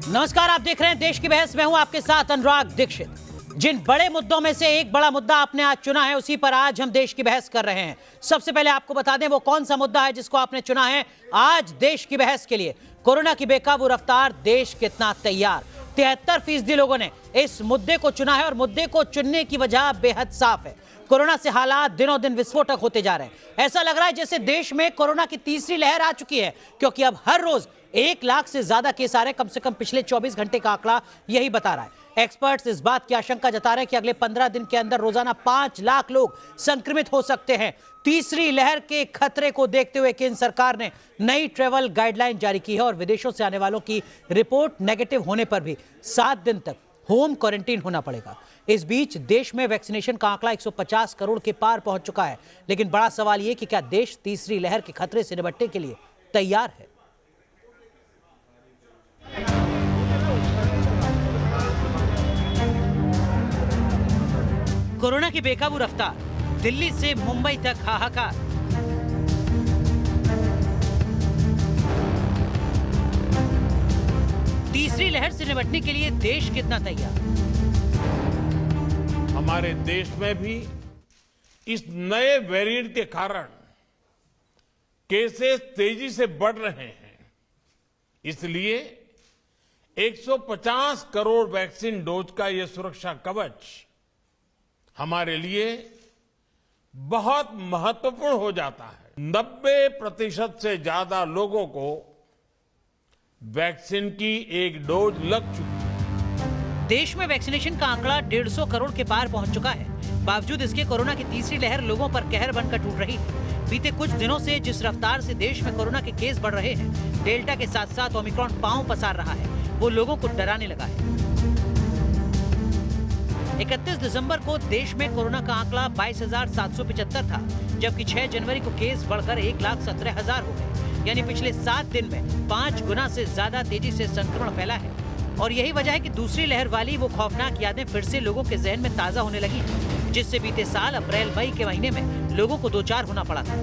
नमस्कार, आप देख रहे हैं देश की बहस में हूं आपके साथ अनुराग दीक्षित। जिन बड़े मुद्दों में से एक बड़ा मुद्दा आपने आज चुना है, उसी पर आज हम देश की बहस कर रहे हैं। सबसे पहले आपको बता दें वो कौन सा मुद्दा है जिसको आपने चुना है आज देश की बहस के लिए। कोरोना की बेकाबू रफ्तार, देश कितना तैयार। 73% लोगों ने इस मुद्दे को चुना है और मुद्दे को चुनने की वजह बेहद साफ है। कोरोना से हालात दिनों दिन विस्फोटक होते जा रहे हैं। ऐसा लग रहा है जैसे देश में कोरोना की तीसरी लहर आ चुकी है, क्योंकि अब हर रोज 1 लाख से ज्यादा केस आ रहे हैं। कम से कम पिछले 24 घंटे का आंकड़ा यही बता रहा है। एक्सपर्ट्स इस बात की आशंका जता रहे हैं कि अगले 15 दिन के अंदर रोजाना 5 लाख लोग संक्रमित हो सकते हैं। तीसरी लहर के खतरे को देखते हुए केंद्र सरकार ने नई ट्रैवल गाइडलाइन जारी की है और विदेशों से आने वालों की रिपोर्ट नेगेटिव होने पर भी 7 दिन तक होम क्वारंटीन होना पड़ेगा। इस बीच देश में वैक्सीनेशन का आंकड़ा 150 करोड़ के पार पहुंच चुका है। लेकिन बड़ा सवाल यह कि क्या देश तीसरी लहर के खतरे से निपटने के लिए तैयार है? कोरोना की बेकाबू रफ्तार, दिल्ली से मुंबई तक हाहाकार। तीसरी लहर से निपटने के लिए देश कितना तैयार? हमारे देश में भी इस नए वेरिएंट के कारण केसेस तेजी से बढ़ रहे हैं। इसलिए 150 करोड़ वैक्सीन डोज का यह सुरक्षा कवच हमारे लिए बहुत महत्वपूर्ण हो जाता है। 90% से ज्यादा लोगों को वैक्सीन की एक डोज लग चुकी है। देश में वैक्सीनेशन का आंकड़ा 150 करोड़ के पार पहुंच चुका है। बावजूद इसके कोरोना की तीसरी लहर लोगों पर कहर बनकर टूट रही है। बीते कुछ दिनों से जिस रफ्तार से देश में कोरोना के केस बढ़ रहे हैं, डेल्टा के साथ साथ ओमिक्रॉन पांव पसार रहा है, वो लोगों को डराने लगा है। 31 दिसंबर को देश में कोरोना का आंकड़ा 22,775 था, जबकि 6 जनवरी को केस बढ़कर 1,17,000 हो गए। यानी पिछले 7 दिन में 5 गुना से ज्यादा तेजी से संक्रमण फैला है। और यही वजह है कि दूसरी लहर वाली वो खौफनाक यादें फिर से लोगों के जहन में ताजा होने लगी, जिससे बीते साल अप्रैल मई के महीने में लोगों को 2-4 होना पड़ा था।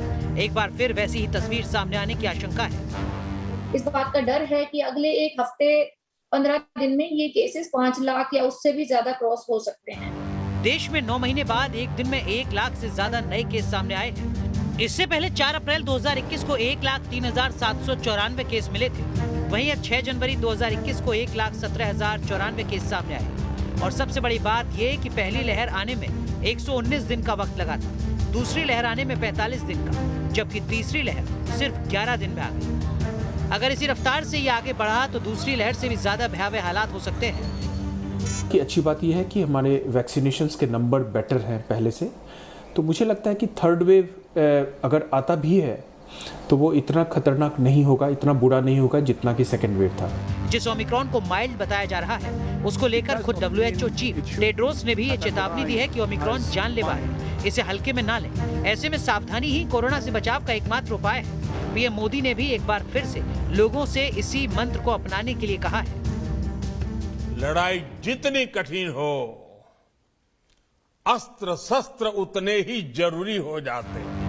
एक बार फिर वैसी ही तस्वीर सामने आने की आशंका है। इस बात का डर है कि अगले एक हफ्ते 15 दिन में ये केसेस 5 लाख या उससे भी ज्यादा क्रॉस हो सकते हैं। देश में 9 महीने बाद एक दिन में 1 लाख से ज्यादा नए केस सामने आए हैं। इससे पहले 4 अप्रैल 2021 को 1,03,794 केस मिले थे। वहीं अब 6 जनवरी 2021 को 1,17,094 केस सामने आए। और सबसे बड़ी बात यह कि पहली लहर आने में 119 दिन का वक्त लगा था, दूसरी लहर आने में 45 दिन का, जबकि तीसरी लहर सिर्फ 11 दिन में आ गई। अगर इसी रफ्तार से ये आगे बढ़ा तो दूसरी लहर से भी ज्यादा भयावह हालात हो सकते हैं। कि अच्छी बात यह है कि हमारे वैक्सीनेशंस के नंबर बेटर हैं पहले से, तो मुझे लगता है कि थर्ड वेव अगर आता भी है तो वो इतना खतरनाक नहीं होगा, इतना बुरा नहीं होगा जितना कि सेकेंड वेव था। जिस ओमिक्रॉन को माइल्ड बताया जा रहा है, उसको लेकर खुद WHO चीफ टेड्रोस ने भी ये चेतावनी दी है कि ओमिक्रॉन जानलेवा है, इसे हल्के में ना लें। ऐसे में सावधानी ही कोरोना से बचाव का एकमात्र उपाय है। पीएम मोदी ने भी एक बार फिर से लोगों से इसी मंत्र को अपनाने के लिए कहा है। लड़ाई जितनी कठिन हो, अस्त्र शस्त्र उतने ही जरूरी हो जाते हैं।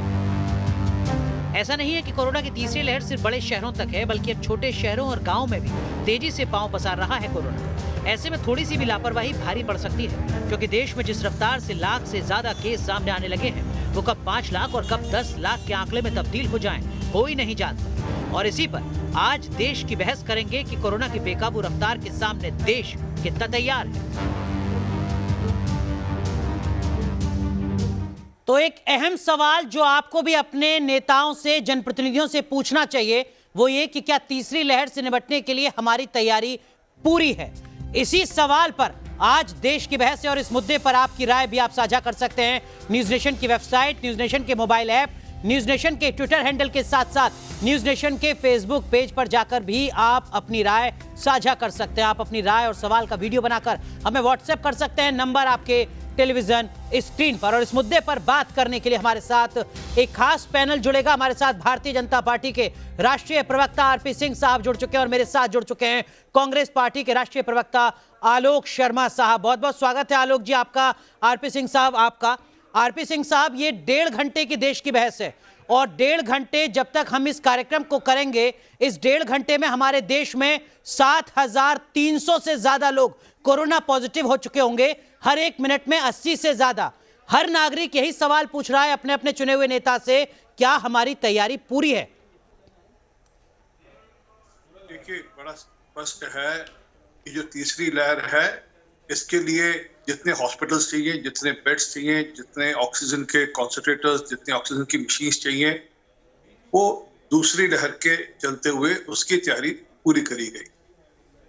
ऐसा नहीं है कि कोरोना की तीसरी लहर सिर्फ बड़े शहरों तक है, बल्कि अब छोटे शहरों और गांवों में भी तेजी से पांव पसार रहा है कोरोना। ऐसे में थोड़ी सी भी लापरवाही भारी पड़ सकती है, क्योंकि देश में जिस रफ्तार से लाख से ज्यादा केस सामने आने लगे हैं, वो कब 5 लाख और कब 10 लाख के आंकड़े में तब्दील हो जाएं, हो ही नहीं जानता। और इसी पर आज देश की बहस करेंगे कि कोरोना की बेकाबू रफ्तार के सामने देश कितना तैयार है। तो एक अहम सवाल जो आपको भी अपने नेताओं से, जनप्रतिनिधियों से पूछना चाहिए, वो ये कि क्या तीसरी लहर से निपटने के लिए हमारी तैयारी पूरी है? इसी सवाल पर आज देश की बहस है और इस मुद्दे पर आपकी राय भी आप साझा कर सकते हैं। न्यूज नेशन की वेबसाइट, न्यूज नेशन के मोबाइल ऐप, न्यूज नेशन के ट्विटर हैंडल के साथ साथ न्यूज नेशन के फेसबुक पेज पर जाकर भी आप अपनी राय साझा कर सकते हैं। आप अपनी राय और सवाल का वीडियो बनाकर हमें व्हाट्सएप कर सकते हैं, नंबर आपके टेलीविजन स्क्रीन पर। और इस मुद्दे पर बात करने के लिए हमारे साथ एक खास पैनल जुड़ेगा। हमारे साथ भारतीय जनता पार्टी के राष्ट्रीय प्रवक्ता आरपी सिंह साहब जुड़ चुके हैं और मेरे साथ जुड़ चुके हैं कांग्रेस पार्टी के राष्ट्रीय प्रवक्ता आलोक शर्मा साहब। बहुत बहुत स्वागत है आलोक जी आपका, आरपी सिंह साहब आपका। आरपी सिंह साहब, ये 1.5 घंटे की देश की बहस है और 1.5 घंटे जब तक हम इस कार्यक्रम को करेंगे, इस 1.5 घंटे में हमारे देश में 7,300 से ज्यादा लोग कोरोना पॉजिटिव हो चुके होंगे। हर एक मिनट में 80 से ज्यादा। हर नागरिक यही सवाल पूछ रहा है अपने अपने चुने हुए नेता से, क्या हमारी तैयारी पूरी है? देखिए, बड़ा स्पष्ट है कि जो तीसरी लहर है, इसके लिए जितने हॉस्पिटल्स चाहिए, जितने बेड्स चाहिए, जितने ऑक्सीजन के कॉन्सेंट्रेटर्स, जितने ऑक्सीजन की मशीन्स चाहिए, वो दूसरी लहर के चलते हुए उसकी तैयारी पूरी करी गई।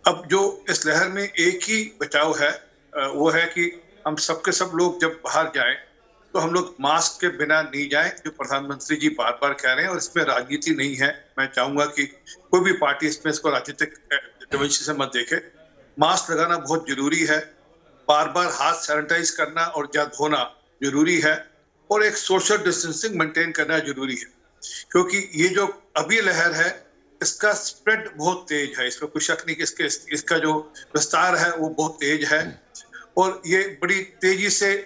अब जो इस लहर में एक ही बचाव है, वो है कि हम सबके सब लोग जब बाहर जाएं तो हम लोग मास्क के बिना नहीं जाएं, जो प्रधानमंत्री जी बार बार कह रहे हैं। और इसमें राजनीति नहीं है। मैं चाहूंगा कि कोई भी पार्टी इसमें इसको राजनीतिक डिमेंशन से मत देखे। मास्क लगाना बहुत जरूरी है, बार बार हाथ सैनिटाइज करना और या धोना जरूरी है, और एक सोशल डिस्टेंसिंग मेंटेन करना जरूरी है, क्योंकि ये जो अभी लहर है इसका स्प्रेड बहुत तेज है। इसमें कोई शक नहीं कि इसका जो विस्तार है वो बहुत तेज है और ये बड़ी तेजी से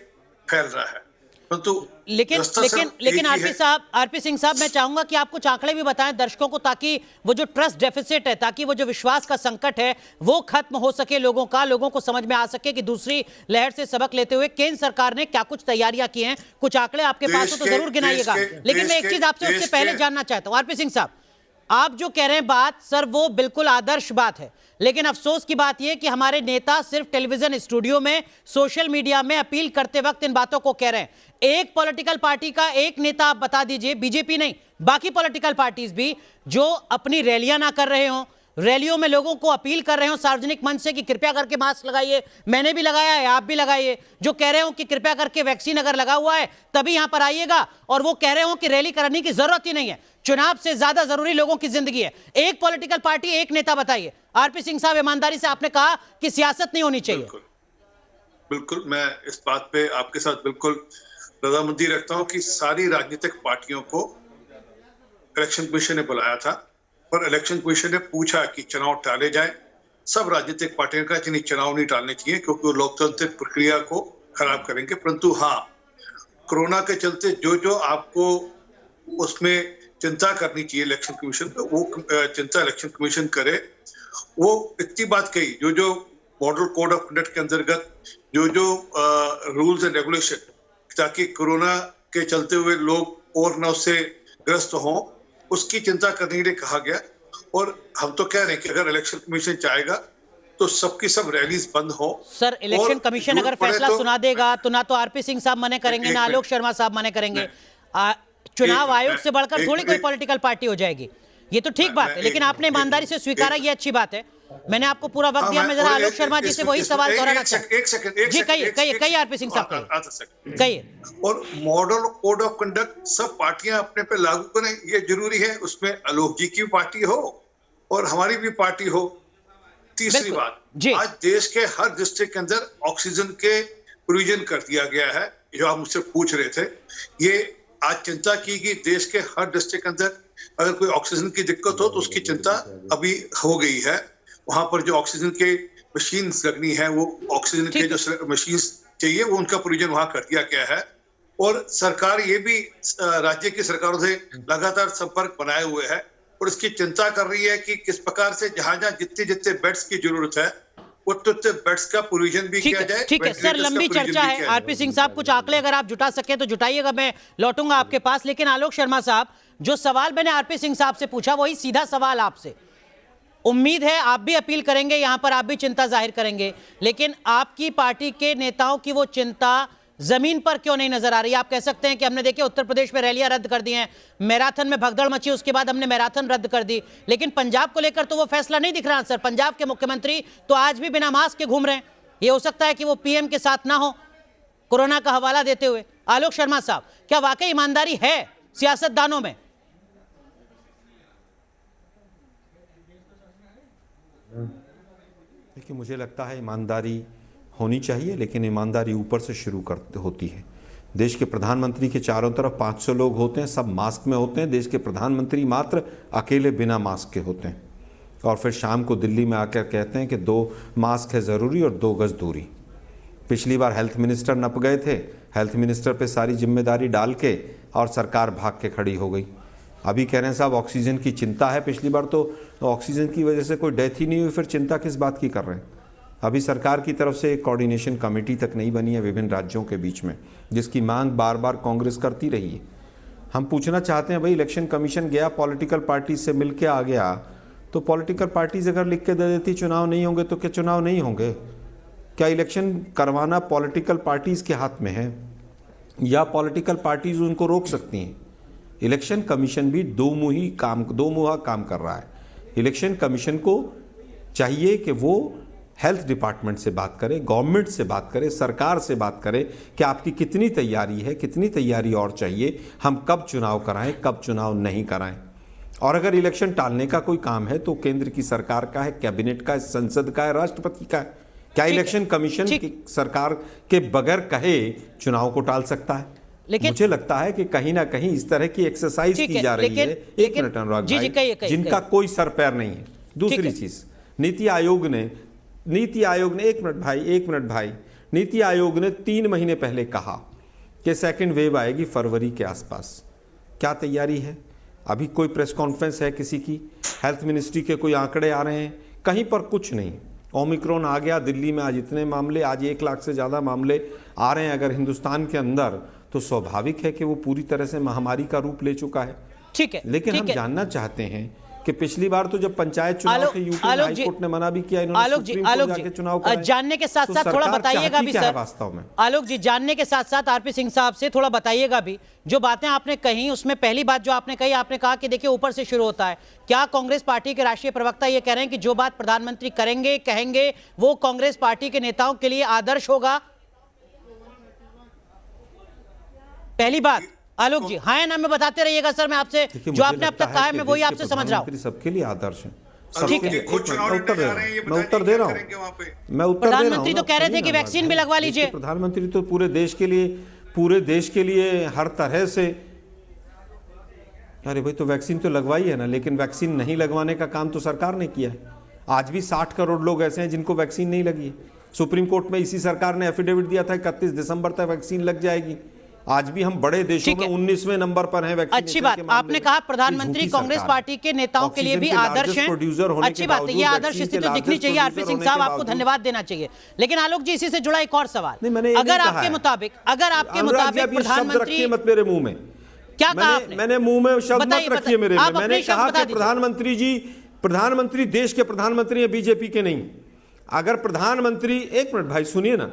फैल रहा है। परंतु लेकिन आरपी सिंह साहब, मैं चाहूंगा कि आप कुछ आंकड़े भी बताएं दर्शकों को, ताकि वो जो ट्रस्ट डेफिसिट है, ताकि वो जो विश्वास का संकट है वो खत्म हो सके लोगों को समझ में आ सके कि दूसरी लहर से सबक लेते हुए केंद्र सरकार ने क्या कुछ तैयारियां की हैं। कुछ आंकड़े आपके पास हो तो जरूर गिनाइएगा। लेकिन मैं एक चीज आपसे उससे पहले जानना चाहता हूं, आरपी सिंह साहब, आप जो कह रहे हैं बात, सर, वो बिल्कुल आदर्श बात है, लेकिन अफसोस की बात यह कि हमारे नेता सिर्फ टेलीविजन स्टूडियो में, सोशल मीडिया में अपील करते वक्त इन बातों को कह रहे हैं। एक पॉलिटिकल पार्टी का एक नेता आप बता दीजिए, बीजेपी नहीं, बाकी पॉलिटिकल पार्टीज भी, जो अपनी रैलियां ना कर रहे हो, रैलियों में लोगों को अपील कर रहे हो सार्वजनिक मंच से कि कृपया करके मास्क लगाइए, मैंने भी लगाया है, आप भी लगाइए, जो कह रहे हो कि कृपया करके वैक्सीन अगर लगा हुआ है तभी यहां पर आइएगा, और वो कह रहे हो कि रैली करने की जरूरत ही नहीं है, चुनाव से ज्यादा जरूरी लोगों की जिंदगी है। एक पॉलिटिकल पार्टी, एक नेता बताइए। आरपी सिंह साहब, ईमानदारी से आपने कहा कि सियासत नहीं होनी चाहिए। बिल्कुल, मैं इस बात पे आपके साथ बिल्कुल रजामंदी रखता हूं कि सारी राजनीतिक पार्टियों को इलेक्शन कमीशन ने बुलाया था और इलेक्शन कमीशन ने पूछा कि चुनाव टाले जाए। सब राजनीतिक पार्टियों का नहीं, चुनाव नहीं टालने चाहिए क्योंकि वो लोकतांत्रिक प्रक्रिया को खराब करेंगे। परंतु हाँ, कोरोना के चलते जो आपको उसमें चिंता करनी चाहिए इलेक्शन कमीशन को, वो चिंता इलेक्शन कमीशन करे। वो इतनी बात कही, जो मॉडल कोड ऑफ कंडक्ट के अंतर्गत जो रूल्स एंड रेगुलेशन, ताकि कोरोना के चलते हुए लोग और न उससे ग्रस्त हों, उसकी चिंता करने के लिए कहा गया। और हम तो कह रहे हैं कि अगर इलेक्शन कमीशन चाहेगा तो सबकी सब रैलीज बंद हो। सर, इलेक्शन कमीशन अगर फैसला सुना देगा तो ना तो आरपी सिंह साहब मने करेंगे, ना आलोक शर्मा साहब मने करेंगे। चुनाव आयोग से बढ़कर थोड़ी कोई पॉलिटिकल पार्टी हो जाएगी, ये तो ठीक बात है, लेकिन आपने ईमानदारी से स्वीकारा, ये अच्छी बात है। मैंने आपको पूरा वक्त दिया। मैं जरा आलोक शर्मा जी से वही सवाल दोहराना चाहता हूं। जी कहिए आरपी सिंह साहब, कहिए। और मॉडल कोड ऑफ कंडक्ट सब पार्टियां अपने पे लागू करें, ये जरूरी है। उसमें आलोक जी की पार्टी हो और हमारी भी पार्टी हो। तीसरी बात, आज देश के हर डिस्ट्रिक्ट के अंदर ऑक्सीजन के प्रोविजन कर दिया गया है, जो आप मुझसे पूछ रहे थे। ये आज चिंता की कि देश के हर डिस्ट्रिक्ट के अंदर अगर कोई ऑक्सीजन की दिक्कत हो तो उसकी चिंता अभी हो गई है। वहां पर जो ऑक्सीजन के मशीन लगनी है, वो ऑक्सीजन के जो मशीन चाहिए वो उनका प्रोविजन वहां कर दिया गया है। और सरकार ये भी राज्य की सरकारों से लगातार संपर्क बनाए हुए है और इसकी चिंता कर रही है कि किस प्रकार से जहां जितने बेड्स की जरूरत है उतने बेड्स का प्रोविजन भी किया जाए। ठीक है सर, लंबी चर्चा है। आरपी सिंह साहब, कुछ आंकड़े अगर आप जुटा सके तो जुटाइएगा, मैं लौटूंगा आपके पास। लेकिन आलोक शर्मा साहब, जो सवाल मैंने आरपी सिंह साहब से पूछा वही सीधा सवाल आपसे। उम्मीद है आप भी अपील करेंगे, यहां पर आप भी चिंता जाहिर करेंगे, लेकिन आपकी पार्टी के नेताओं की वो चिंता जमीन पर क्यों नहीं नजर आ रही? आप कह सकते हैं कि हमने देखे उत्तर प्रदेश में रैलियां रद्द कर दी हैं, मैराथन में भगदड़ मची, उसके बाद हमने मैराथन रद्द कर दी, लेकिन पंजाब को लेकर तो वो फैसला नहीं दिख रहा सर। पंजाब के मुख्यमंत्री तो आज भी बिना मास्क के घूम रहे हैं। ये हो सकता है कि वो पीएम के साथ ना हो, कोरोना का हवाला देते हुए। आलोक शर्मा साहब, क्या वाकई ईमानदारी है सियासतदानों में? देखिए, मुझे लगता है ईमानदारी होनी चाहिए, लेकिन ईमानदारी ऊपर से शुरू होती है। देश के प्रधानमंत्री के चारों तरफ 500 लोग होते हैं, सब मास्क में होते हैं। देश के प्रधानमंत्री मात्र अकेले बिना मास्क के होते हैं और फिर शाम को दिल्ली में आकर कहते हैं कि 2 मास्क है ज़रूरी और 2 गज दूरी। पिछली बार हेल्थ मिनिस्टर नप गए थे, हेल्थ मिनिस्टर पे सारी जिम्मेदारी डाल के और सरकार भाग के खड़ी हो गई। अभी कह रहे हैं साहब ऑक्सीजन की चिंता है, पिछली बार तो ऑक्सीजन की वजह से कोई डेथ ही नहीं हुई, फिर चिंता किस बात की कर रहे हैं। अभी सरकार की तरफ से एक कोऑर्डिनेशन कमेटी तक नहीं बनी है विभिन्न राज्यों के बीच में, जिसकी मांग बार बार कांग्रेस करती रही है। हम पूछना चाहते हैं भाई, इलेक्शन कमीशन गया, पॉलिटिकल पार्टी से मिल के आ गया, तो पॉलिटिकल पार्टीज अगर लिख के दे देती चुनाव नहीं होंगे तो क्या चुनाव नहीं होंगे? क्या इलेक्शन करवाना पॉलिटिकल पार्टीज के हाथ में है या पॉलिटिकल पार्टीज उनको रोक सकती हैं? इलेक्शन कमीशन भी दो मुहा काम कर रहा है। इलेक्शन कमीशन को चाहिए कि वो हेल्थ डिपार्टमेंट से बात करे, गवर्नमेंट से बात करे, सरकार से बात करे कि आपकी कितनी तैयारी है, कितनी तैयारी और चाहिए, हम कब चुनाव कराएं, कब चुनाव नहीं कराएं। और अगर इलेक्शन टालने का कोई काम है तो केंद्र की सरकार का है, कैबिनेट का है, संसद का है, राष्ट्रपति का है। क्या इलेक्शन कमीशन की सरकार के बगैर कहे चुनाव को टाल सकता है? लेकिन मुझे लगता है कि कहीं ना कहीं इस तरह की एक्सरसाइज की जा रही है। एक मिनट अनुराग भाई, जिनका कोई सर पैर नहीं है। दूसरी चीज, नीति आयोग ने एक मिनट भाई, नीति आयोग ने 3 महीने पहले कहा कि सेकंड वेव आएगी फरवरी के आसपास। क्या तैयारी है? अभी कोई प्रेस कॉन्फ्रेंस है किसी की? हेल्थ मिनिस्ट्री के कोई आंकड़े आ रहे हैं? कहीं पर कुछ नहीं। ओमिक्रॉन आ गया, दिल्ली में आज इतने मामले, आज 1 लाख से ज़्यादा मामले आ रहे हैं अगर हिंदुस्तान के अंदर, तो स्वाभाविक है कि वो पूरी तरह से महामारी का रूप ले चुका है। ठीक है, लेकिन हम जानना चाहते हैं कि पिछली बार तो जब पंचायत चुनाव के यूपी हाई कोर्ट ने मना भी किया, इन्होंने सुप्रीम कोर्ट जाके चुनाव कराए। जानने के साथ साथ थोड़ा बताइएगा भी सर, वास्तव में आलोक जी, जानने के साथ साथ आरपी सिंह साहब से थोड़ा बताइएगा भी, जो बातें आपने कही उसमें पहली बात जो आपने कही, आपने कहा कि देखिए ऊपर से शुरू होता है। क्या कांग्रेस पार्टी के राष्ट्रीय प्रवक्ता ये कह रहे हैं कि जो बात प्रधानमंत्री करेंगे कहेंगे वो कांग्रेस पार्टी के नेताओं के लिए आदर्श होगा? पहली बात आलोक जी, हाँ या ना में बताते रहिएगा सर। मैं आपसे जो आपने अब तक कहा है मैं वही आपसे समझ रहा हूँ। सबके लिए आदर्श है। ठीक है, मैं उत्तर दे रहा हूँ। प्रधानमंत्री तो कह रहे थे कि वैक्सीन भी लगवा लीजिए। प्रधानमंत्री तो पूरे देश के लिए हर तरह से, अरे भाई तो वैक्सीन तो लगवाई है ना, लेकिन वैक्सीन नहीं लगवाने का काम तो सरकार ने किया है। आज भी 60 करोड़ लोग ऐसे हैं जिनको वैक्सीन नहीं लगी है। सुप्रीम कोर्ट में इसी सरकार ने एफिडेविट दिया था 31 दिसंबर तक वैक्सीन लग जाएगी। आज भी हम बड़े देशों में 19वें नंबर पर हैं वैक्सीनेशन। अच्छी बात, आपने कहा प्रधानमंत्री कांग्रेस पार्टी के नेताओं के लिए भी आदर्श हैं। अच्छी बात है, ये आदर्श स्थिति दिखनी चाहिए। आरपी सिंह साहब, आपको धन्यवाद देना चाहिए। लेकिन आलोक जी, इसी से जुड़ा एक और सवाल, अगर आपके मुताबिक प्रधानमंत्री, मत मेरे मुंह में क्या कहा आपने? मैंने मुंह में शब्द मत रखिए मेरे में। मैंने कहा कि प्रधानमंत्री देश के प्रधानमंत्री हैं, बीजेपी के नहीं। अगर प्रधानमंत्री, एक मिनट भाई सुनिए ना,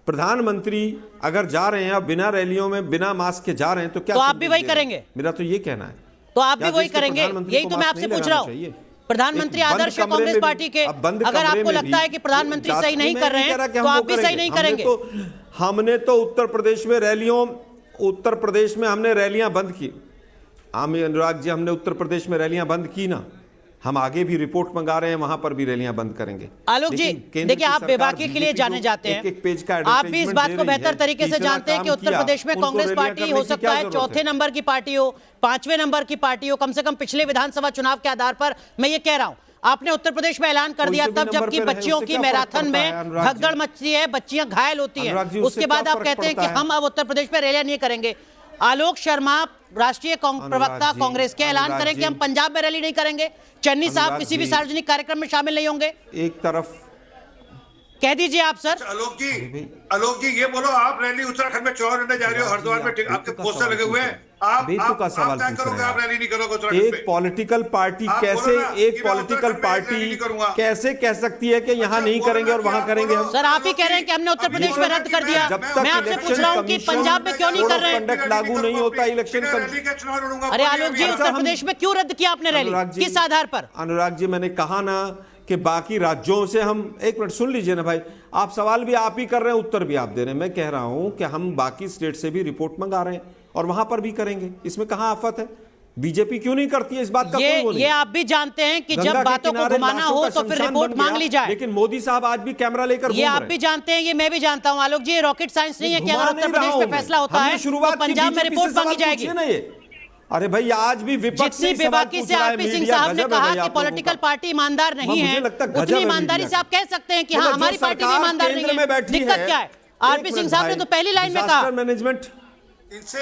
प्रधानमंत्री अगर जा रहे हैं बिना रैलियों में, बिना मास्क के जा रहे हैं तो क्या तो आप भी वही करेंगे? मेरा तो ये कहना है। तो आप भी वही करेंगे? यही तो मैं आपसे पूछ रहा हूँ। प्रधानमंत्री आदर्श है कांग्रेस पार्टी के, अगर आपको लगता है कि प्रधानमंत्री सही नहीं कर रहे हैं तो आप भी सही नहीं करेंगे। हमने तो उत्तर प्रदेश में हमने रैलियां बंद की। अनुराग जी, हमने उत्तर प्रदेश में रैलियां बंद की ना, हम आगे भी रिपोर्ट मंगा रहे हैं, वहां पर भी रैलियां बंद करेंगे। आलोक जी, देखिए आप बेबाकी के लिए जाने जाते हैं, आप भी इस बात को बेहतर तरीके से जानते हैं कि उत्तर प्रदेश में कांग्रेस पार्टी हो सकता है चौथे नंबर की पार्टी हो, 5वें नंबर की पार्टी हो, कम से कम पिछले विधानसभा चुनाव के आधार पर मैं ये कह रहा हूं। आपने उत्तर प्रदेश में ऐलान कर दिया तब जबकि बच्चियों की मैराथन में भगदड़ मचती है, बच्चियां घायल होती हैं, उसके बाद आप कहते हैं कि हम अब उत्तर प्रदेश में रैलियां नहीं करेंगे। आलोक शर्मा, राष्ट्रीय प्रवक्ता कांग्रेस के, ऐलान करें कि हम पंजाब में रैली नहीं करेंगे, चन्नी साहब किसी भी सार्वजनिक कार्यक्रम में शामिल नहीं होंगे। एक तरफ कह दीजिए आप सर। आलोक जी ये बोलो, आप रैली उत्तराखंड में चुनाव लड़ने जा रहे हो, हरिद्वार में आपके पोस्टर लगे हुए हैं, आप बेतुका सवाल पूछ रहे हैं। आप रैली नहीं करोगे उत्तराखंड में? एक पॉलिटिकल पार्टी कैसे कह सकती है कि यहाँ नहीं करेंगे और वहाँ करेंगे? हम सर आप ही कह रहे हैं कि हमने उत्तर प्रदेश में रद्द कर दिया। मैं आपसे पूछ रहा हूँ कि पंजाब में क्यों नहीं कर रहे हैं? लागू नहीं होता इलेक्शन। अरे आलोक जी, उत्तर प्रदेश में क्यों रद्द किया आपने रैली, किस आधार पर? अनुराग जी, मैंने कहा ना कि बाकी राज्यों से हम, एक मिनट सुन लीजिए ना भाई, आप सवाल भी आप ही कर रहे हैं, उत्तर भी आप दे रहे हैं। मैं कह रहा हूं कि हम बाकी स्टेट से भी रिपोर्ट मंगा रहे हैं और वहां पर भी करेंगे, इसमें कहां आफत है? बीजेपी क्यों नहीं करती है इस बात का? ये आप भी जानते हैं कि जब बातों को घुमाना हो तो फिर रिपोर्ट मांग ली जाए। लेकिन मोदी साहब आज भी कैमरा लेकर ये आप भी जानते हैं, ये मैं भी जानता हूं आलोक जी, ये रॉकेट साइंस नहीं है कि अगर उत्तर प्रदेश में फैसला होता है तो पंजाब में रिपोर्ट मांगी जाएगी। अरे भाई, आज भी विपक्ष जितनी बेबाकी से आरपी सिंह साहब ने कहा कि पॉलिटिकल पार्टी ईमानदार नहीं है, उतनी ईमानदारी से आप कह सकते हैं कि हाँ हमारी पार्टी भी ईमानदार नहीं है। दिक्कत क्या है? आरपी सिंह साहब ने तो पहली लाइन में कहा, मैनेजमेंट इनसे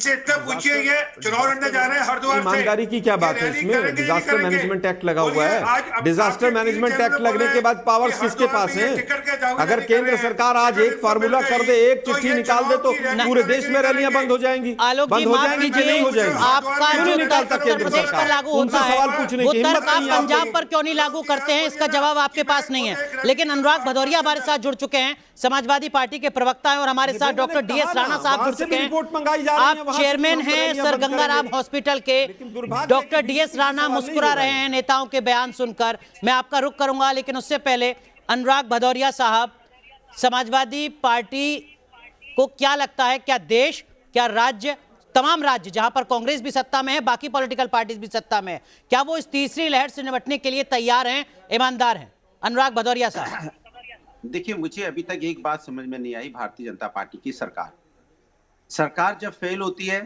इतना पूछिए, ये चुनाव लड़ने जा रहे हैं हरिद्वार से। ईमानदारी की क्या बात है इसमें? डिजास्टर मैनेजमेंट एक्ट लगा हुआ है। डिजास्टर मैनेजमेंट एक्ट लगने के बाद पावर्स किसके पास हैं? अगर केंद्र सरकार आज एक फार्मूला कर दे, एक चिट्ठी निकाल दे, तो पूरे देश में रैलियां बंद हो जाएंगी। आलोक जी, माफ कीजिए, नहीं हो जाएगी। आपका जो निकालता उत्तर केंद्र प्रदेश पर सरकार? लागू होता उनसे है, सवाल पूछने वो की हिम्मत तर्क आप नहीं है पंजाब आपको। पर क्यों नहीं लागू करते हैं, इसका जवाब आपके पास नहीं है। लेकिन अनुराग भदौरिया हमारे साथ जुड़ चुके हैं, समाजवादी पार्टी के प्रवक्ता हैं, और हमारे साथ डॉक्टर डीएस राणा साहब जुड़ चुके हैं। आप चेयरमैन हैं सर गंगाराम हॉस्पिटल के। डॉक्टर डीएस राणा मुस्कुरा रहे हैं नेताओं के बयान सुनकर। मैं आपका रुख करूंगा, लेकिन उससे पहले अनुराग भदौरिया साहब, समाजवादी पार्टी को क्या लगता है, क्या देश, क्या राज्य, तमाम राज्य जहां पर कांग्रेस भी सत्ता में है, बाकी पॉलिटिकल पार्टीज भी सत्ता में है, क्या वो इस तीसरी लहर से निपटने के लिए तैयार हैं, ईमानदार हैं? अनुराग भदौरिया साहब। देखिए, मुझे अभी तक एक बात समझ में नहीं आई। भारतीय जनता पार्टी की सरकार जब फेल होती है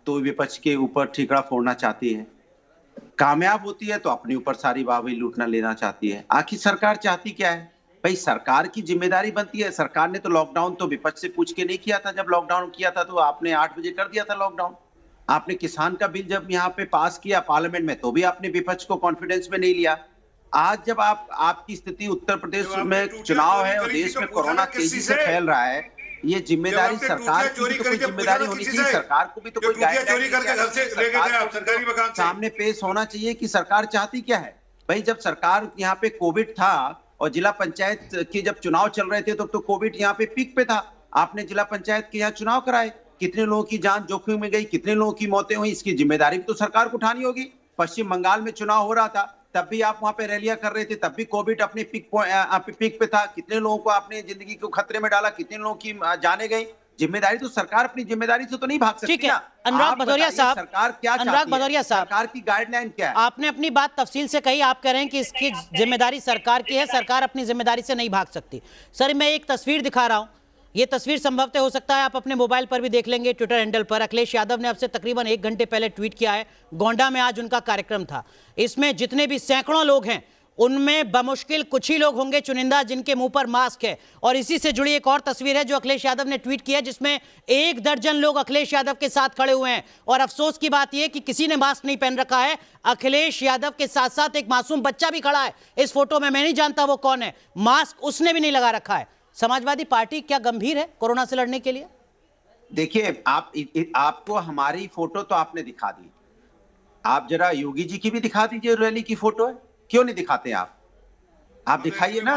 तो विपक्ष के ऊपर ठीकरा फोड़ना चाहती है, कामयाब होती है तो अपने ऊपर सारी वाहवाही लूटना लेना चाहती है। आखिर सरकार चाहती क्या है? भाई, सरकार की जिम्मेदारी बनती है। सरकार ने तो लॉकडाउन तो विपक्ष से पूछ के नहीं किया था। जब लॉकडाउन किया था तो आपने 8 बजे कर दिया था लॉकडाउन। आपने किसान का बिल जब यहाँ पे पास किया पार्लियामेंट में, तो भी आपने विपक्ष को कॉन्फिडेंस में नहीं लिया। आज जब आपकी स्थिति उत्तर प्रदेश में चुनाव है और देश में कोरोना तेजी से फैल रहा है, ये जिम्मेदारी सरकार की भी तो कोई जिम्मेदारी होनी चाहिए। सरकार को भी तो कोई गाइडलाइन सामने पेश होना चाहिए कि सरकार चाहती क्या है। भाई, जब सरकार यहाँ पे कोविड था और जिला पंचायत के जब चुनाव चल रहे थे तो कोविड यहाँ पे पीक पे था। आपने जिला पंचायत के यहाँ चुनाव कराए, कितने लोगों की जान जोखिम में गई, कितने लोगों की मौतें हुई, इसकी जिम्मेदारी भी तो सरकार को उठानी होगी। पश्चिम बंगाल में चुनाव हो रहा था, तब भी आप वहां पे रैलियां कर रहे थे, तब भी कोविड अपने पीक पे था। कितने लोगों को आपने जिंदगी को खतरे में डाला, कितने लोगों की जाने गई। जिम्मेदारी तो सरकार अपनी जिम्मेदारी से तो नहीं भाग सकती। ठीक है अनुराग भदौरिया साहब, सरकार क्या अनुराग भदौरिया साहब, सरकार की गाइडलाइन क्या है? आपने अपनी बात तफसील से कही। आप कह रहे हैं कि इसकी जिम्मेदारी सरकार की है, सरकार अपनी जिम्मेदारी से नहीं भाग सकती। सर, मैं एक तस्वीर दिखा रहा हूं, ये तस्वीर संभवतः हो सकता है आप अपने मोबाइल पर भी देख लेंगे, ट्विटर हैंडल पर। अखिलेश यादव ने अब से तकरीबन 1 घंटे पहले ट्वीट किया है। गोंडा में आज उनका कार्यक्रम था। इसमें जितने भी सैकड़ों लोग हैं, उनमें बमुश्किल कुछ ही लोग होंगे चुनिंदा जिनके मुंह पर मास्क है। और इसी से जुड़ी एक और तस्वीर है जो अखिलेश यादव ने ट्वीट की है, जिसमें 1 दर्जन लोग अखिलेश यादव के साथ खड़े हुए हैं। और अफसोस की बात यह कि किसी ने मास्क नहीं पहन रखा है। अखिलेश यादव के साथ साथ एक मासूम बच्चा भी खड़ा है इस फोटो में। मैं नहीं जानता वो कौन है, मास्क उसने भी नहीं लगा रखा है। समाजवादी पार्टी क्या गंभीर है कोरोना से लड़ने के लिए? देखिए, आपको हमारी फोटो तो आपने दिखा दी, आप जरा योगी जी की भी दिखा दीजिए। रैली की फोटो है, क्यों नहीं दिखाते आप दिखाइए ना।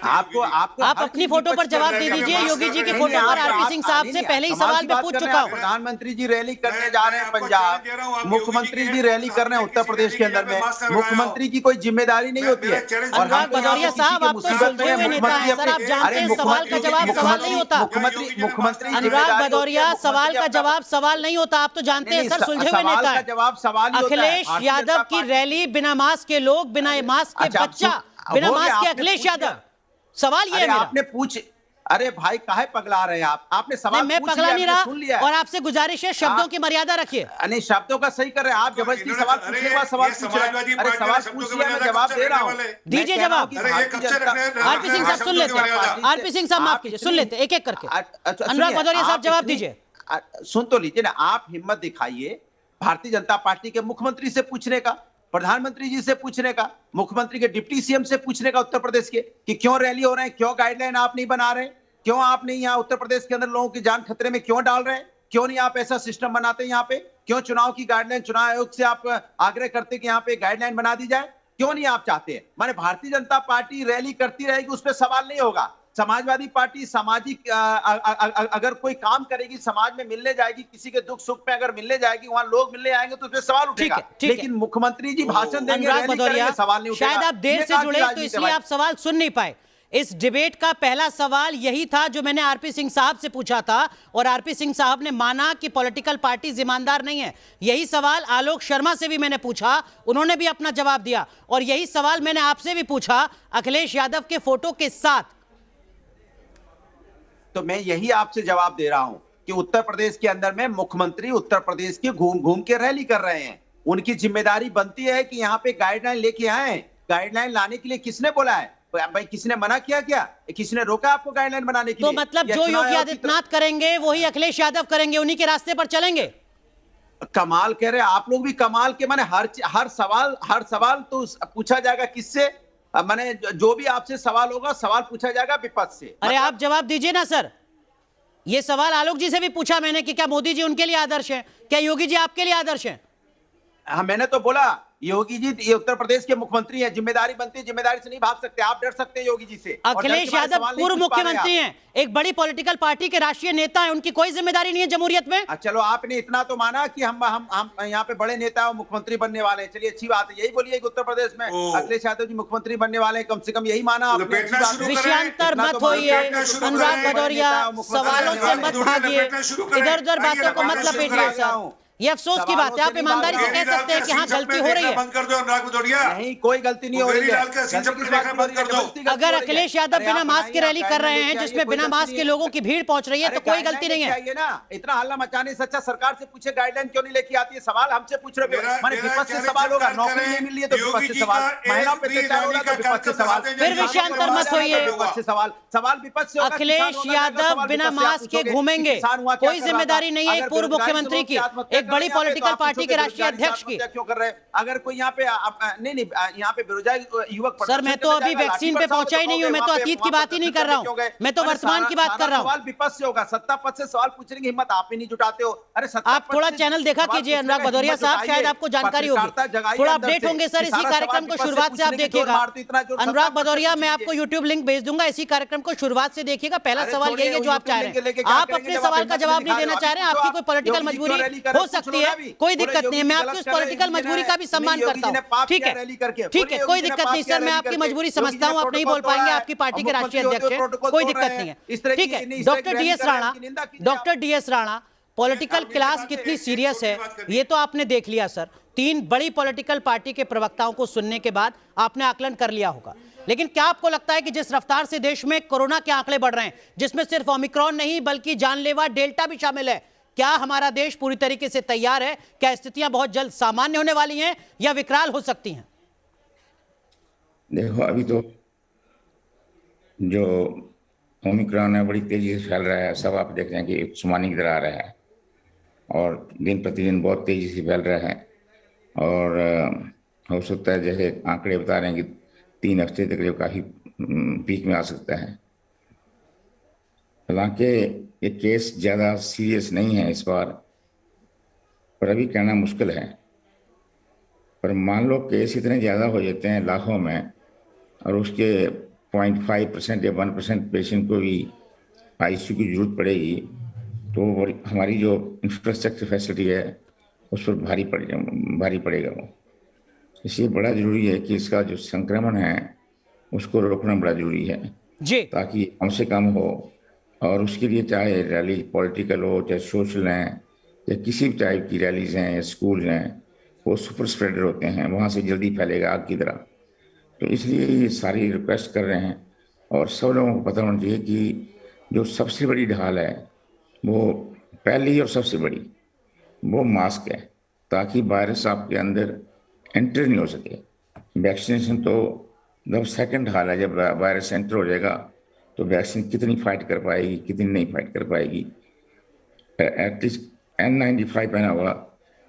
आपको आप अपनी फोटो पर जवाब दे दीजिए। योगी जी की फोटो पर आरपी सिंह साहब से पहले ही सवाल पे पूछ चुका हूं। प्रधानमंत्री जी रैली करने जा रहे हैं पंजाब, मुख्यमंत्री जी रैली कर रहे हैं उत्तर प्रदेश के अंदर में। मुख्यमंत्री की कोई जिम्मेदारी नहीं होती है। अनुराग भदौरिया साहब, आप तो सुलझे हुए नेता हैं सर, आप जानते हैं सवाल का जवाब सवाल नहीं होता। मुख्यमंत्री अनुराग भदौरिया, सवाल का जवाब सवाल नहीं होता, आप तो जानते हैं सर, सुलझे हुए नेता हैं। जवाब सवाल अखिलेश यादव की रैली, बिना मास्क के लोग, बिना मास्क के बच्चा, बिना मास्क के अखिलेश यादव। सवाल ये है मेरा। आपने पूछ, अरे भाई काहे पगला रहे हैं आप? आपने सवाल मैं पगला नहीं रहा, और आपसे गुजारिश है शब्दों की मर्यादा रखिए। नहीं, शब्दों का सही कर रहे हैं आप। जबरदस्ती सवाल पूछने के बाद सवाल पूछ रहे हैं। अरे सवाल पूछ लिया, मैं जवाब दे रहा हूँ। दीजिए जवाब। आरपी सिंह साहब सुन लेते हैं। आरपी सिंह साहब माफ कीजिए, सुन लेते एक एक करके। अनुराग भदौरिया साहब जवाब दीजिए। सुन तो लीजिए ना, आप हिम्मत दिखाइए भारतीय जनता पार्टी के मुख्यमंत्री से पूछने का, प्रधानमंत्री जी से पूछने का, मुख्यमंत्री के डिप्टी सीएम से पूछने का उत्तर प्रदेश के, कि क्यों रैली हो रहे हैं, क्यों गाइडलाइन आप नहीं बना रहे, क्यों आप नहीं यहाँ उत्तर प्रदेश के अंदर लोगों की जान खतरे में क्यों डाल रहे हैं, क्यों नहीं आप ऐसा सिस्टम बनाते हैं यहाँ पे, क्यों चुनाव की गाइडलाइन चुनाव आयोग से आप आग्रह करते कि यहाँ पे गाइडलाइन बना दी जाए, क्यों नहीं आप चाहते हैं? माने भारतीय जनता पार्टी रैली करती रहेगी, उस पर सवाल नहीं होगा। समाजवादी पार्टी सामाजिक अगर कोई काम करेगी, समाज में मिलने जाएगी, किसी के दुख सुख में अगर मिलने जाएगी, वहां लोग मिलने आएंगे तो उस पर सवाल उठेगा। लेकिन मुख्यमंत्री जी भाषण देंगे, रैली करेंगे, सवाल नहीं उठेगा। शायद आप देर से जुड़े तो इसलिए आप सवाल सुन नहीं पाए। इस डिबेट का पहला सवाल यही था जो मैंने आरपी सिंह साहब से पूछा था, और आरपी सिंह साहब ने माना कि पॉलिटिकल पार्टी ईमानदार नहीं है। यही सवाल आलोक शर्मा से भी मैंने पूछा, उन्होंने भी अपना जवाब दिया। और यही सवाल मैंने आपसे भी पूछा अखिलेश यादव के फोटो के साथ। तो मैं यही आपसे जवाब दे रहा हूं कि उत्तर प्रदेश के अंदर में मुख्यमंत्री उत्तर प्रदेश के घूम घूम के रैली कर रहे हैं। उनकी जिम्मेदारी बनती है कि यहाँ पे गाइडलाइन लेके आए। गाइडलाइन लाने के लिए किसने बोला है? भाई किसी ने मना किया क्या? किसी ने रोका आपको गाइडलाइन बनाने के तो लिए? मतलब या जो चुनाव योगी आयोग की आदित्यनाथ करेंगे वही अखिलेश यादव करेंगे, उन्हीं के रास्ते पर चलेंगे? कमाल कह रहे हैं आप लोग भी, कमाल के माने हर सवाल तो पूछा जाएगा किससे? माने जो भी आपसे सवाल होगा, सवाल पूछा जाएगा विपक्ष से। अरे आप जवाब दीजिए ना सर। ये सवाल आलोक जी से भी पूछा मैंने कि क्या मोदी जी उनके लिए आदर्श हैं, क्या योगी जी आपके लिए आदर्श हैं? हाँ, मैंने तो बोला योगी जी ये उत्तर प्रदेश के मुख्यमंत्री हैं, जिम्मेदारी बनती है, जिम्मेदारी से नहीं भाग सकते। आप डर सकते हैं योगी जी से। अखिलेश यादव पूर्व मुख्यमंत्री हैं, एक बड़ी पॉलिटिकल पार्टी के राष्ट्रीय नेता हैं, उनकी कोई जिम्मेदारी नहीं है जमहूरियत में? चलो आपने इतना तो माना कि हम यहाँ पे बड़े नेता और मुख्यमंत्री बनने वाले हैं, चलिए अच्छी बात है, यही बोलिए कि उत्तर प्रदेश में अखिलेश यादव जी मुख्यमंत्री बनने वाले हैं, कम से कम यही माना आपने। विषयांतर मत होइए, अनुराग भदौरिया, सवालों से मत भागिए, इधर उधर बातों को मत लपेटिए सर। ये अफसोस की बात है, आप ईमानदारी से कह सकते हैं कि हाँ गलती हो रही है। बंद कर दो अनुराग भदौरिया। नहीं, कोई गलती नहीं हो रही है। अगर अखिलेश यादव बिना मास्क की रैली कर रहे हैं जिसमें बिना मास्क के लोगों की भीड़ पहुंच रही है तो कोई गलती नहीं है ना। इतना हल्ला मचाने से अच्छा सरकार से पूछे गाइडलाइन क्यों नहीं लेके आती है? सवाल हमसे पूछ रहे हो, माने विपक्ष से सवाल होगा, नौकरी नहीं मिल रही है तो विपक्ष से सवाल, महिलाओं पे अत्याचार होगा तो विपक्ष से सवाल, फिर विषयांतर मत होइए। विपक्ष से सवाल विपक्ष से होगा। अखिलेश यादव बिना मास्क के घूमेंगे, कोई जिम्मेदारी नहीं है पूर्व मुख्यमंत्री की, एक बड़ी पॉलिटिकल पार्टी के राष्ट्रीय अध्यक्ष की। क्यों कर रहे हैं? अगर कोई यहाँ पे नहीं यहाँ पे बेरोजगार युवक, सर मैं तो अभी वैक्सीन पे पहुंचा ही नहीं हूँ, मैं तो अतीत की बात ही नहीं कर रहा हूँ, मैं तो वर्तमान की बात कर रहा हूँ। सवाल विपक्ष से होगा, सत्ता पद से सवाल पूछने की हिम्मत आप ही नहीं जुटाते हो। अरे आप थोड़ा चैनल देखा कीजिए अनुराग भदौरिया साहब, शायद आपको जानकारी होगी, थोड़ा अपडेट होंगे सर। इसी कार्यक्रम को शुरुआत से आप देखिएगा अनुराग भदौरिया, मैं आपको यूट्यूब लिंक भेज दूंगा, इसी कार्यक्रम को शुरुआत से देखिएगा। पहला सवाल यही है जो आप चाह रहे हैं, आप अपने सवाल का जवाब नहीं देना चाह रहे हैं, आपकी कोई पॉलिटिकल मजबूरी हो सकती है, कोई दिक्कत नहीं है, मैं आपकी उस पॉलिटिकल मजबूरी का भी सम्मान करता हूं, ठीक है ठीक है, कोई दिक्कत नहीं सर, मैं आपकी मजबूरी समझता हूं, आप नहीं बोल पाएंगे, आपकी पार्टी के राष्ट्रीय अध्यक्ष हैं, कोई दिक्कत नहीं है, ठीक है। Doctor DS Rana, political class कितनी सीरियस है ये तो आपने देख लिया सर। 3 बड़ी पॉलिटिकल पार्टी के प्रवक्ताओं को सुनने के बाद आपने आकलन कर लिया होगा, लेकिन क्या आपको लगता है कि जिस रफ्तार से देश में कोरोना के आंकड़े बढ़ रहे हैं, जिसमें सिर्फ ओमिक्रॉन नहीं बल्कि जानलेवा डेल्टा भी शामिल है, क्या हमारा देश पूरी तरीके से तैयार है? क्या स्थितियां बहुत जल्द सामान्य होने वाली हैं या विकराल हो सकती हैं? देखो अभी तो जो ओमिक्रॉन है बड़ी तेजी से फैल रहा है, सब आप देख रहे हैं कि सुमानी की तरह आ रहा है और दिन प्रतिदिन बहुत तेजी से फैल रहा है। और हो सकता है जैसे आंकड़े बता रहे हैं कि 3 हफ्ते तक जो काफ़ी पीक में आ सकता है। हालांकि ये केस ज़्यादा सीरियस नहीं है इस बार, पर अभी कहना मुश्किल है। पर मान लो केस इतने ज़्यादा हो जाते हैं लाखों में और उसके 0.5% या 1% पेशेंट को भी आईसीयू की जरूरत पड़ेगी, तो हमारी जो इंफ्रास्ट्रक्चर फैसिलिटी है उस पर भारी पड़ेगा वो। इसलिए बड़ा ज़रूरी है कि इसका जो संक्रमण है उसको रोकना बड़ा ज़रूरी है जी, ताकि कम से कम हो। और उसके लिए चाहे रैली पॉलिटिकल हो, चाहे सोशल हैं या किसी भी टाइप की रैलीज हैं या स्कूल हैं, वो सुपर स्प्रेडर होते हैं, वहाँ से जल्दी फैलेगा आग की तरह। तो इसलिए ये सारी रिक्वेस्ट कर रहे हैं और सब लोगों को पता होना चाहिए कि जो सबसे बड़ी ढाल है वो पहली और सबसे बड़ी वो मास्क है, ताकि वायरस आपके अंदर एंटर नहीं हो सके। वैक्सीनेशन तो जब सेकंड ढाल है, जब वायरस एंटर हो जाएगा तो वैक्सीन कितनी फाइट कर पाएगी कितनी नहीं फाइट कर पाएगी। एटलीस्ट N95 पहना होगा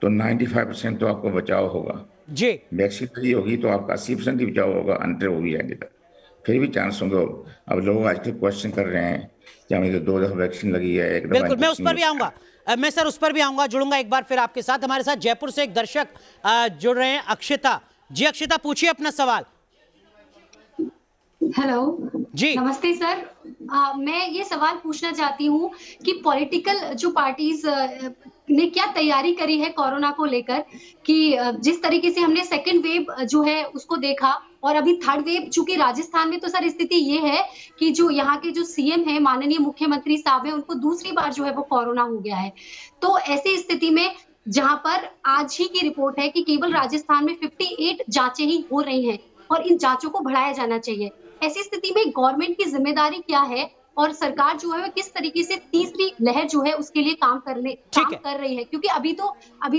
तो 95% तो आपको बचाव होगा जी। वैक्सीन फ्री होगी तो आपका 80% ही बचाव होगा, अंडर होगी आगे तक, फिर भी चांस होंगे। अब लोग आजकल क्वेश्चन कर रहे हैं कि हमें तो 2 दफा वैक्सीन लगी है, 1 दफा। बिल्कुल, मैं उस पर भी आऊंगा, मैं सर उस पर भी आऊंगा, जुड़ूंगा एक बार फिर आपके साथ। हमारे साथ जयपुर से एक दर्शक जुड़ रहे हैं, अक्षिता जी। अक्षिता पूछिए अपना सवाल। हेलो जी नमस्ते सर, मैं ये सवाल पूछना चाहती हूँ कि पॉलिटिकल जो पार्टीज ने क्या तैयारी करी है कोरोना को लेकर, कि जिस तरीके से हमने सेकेंड वेव जो है उसको देखा और अभी थर्ड वेव, चूंकि राजस्थान में तो सर स्थिति ये है कि जो यहाँ के जो सीएम है, माननीय मुख्यमंत्री साहब है, उनको दूसरी बार जो है वो कोरोना हो गया है। तो ऐसी स्थिति में जहाँ पर आज ही की रिपोर्ट है कि केवल राजस्थान में 58 जांचें ही हो रही हैं और इन जांचों को बढ़ाया जाना चाहिए, ऐसी स्थिति में गवर्नमेंट की जिम्मेदारी क्या है और सरकार जो है वो किस तरीके से तीसरी लहर जो है उसके लिए काम कर रही है, क्योंकि अभी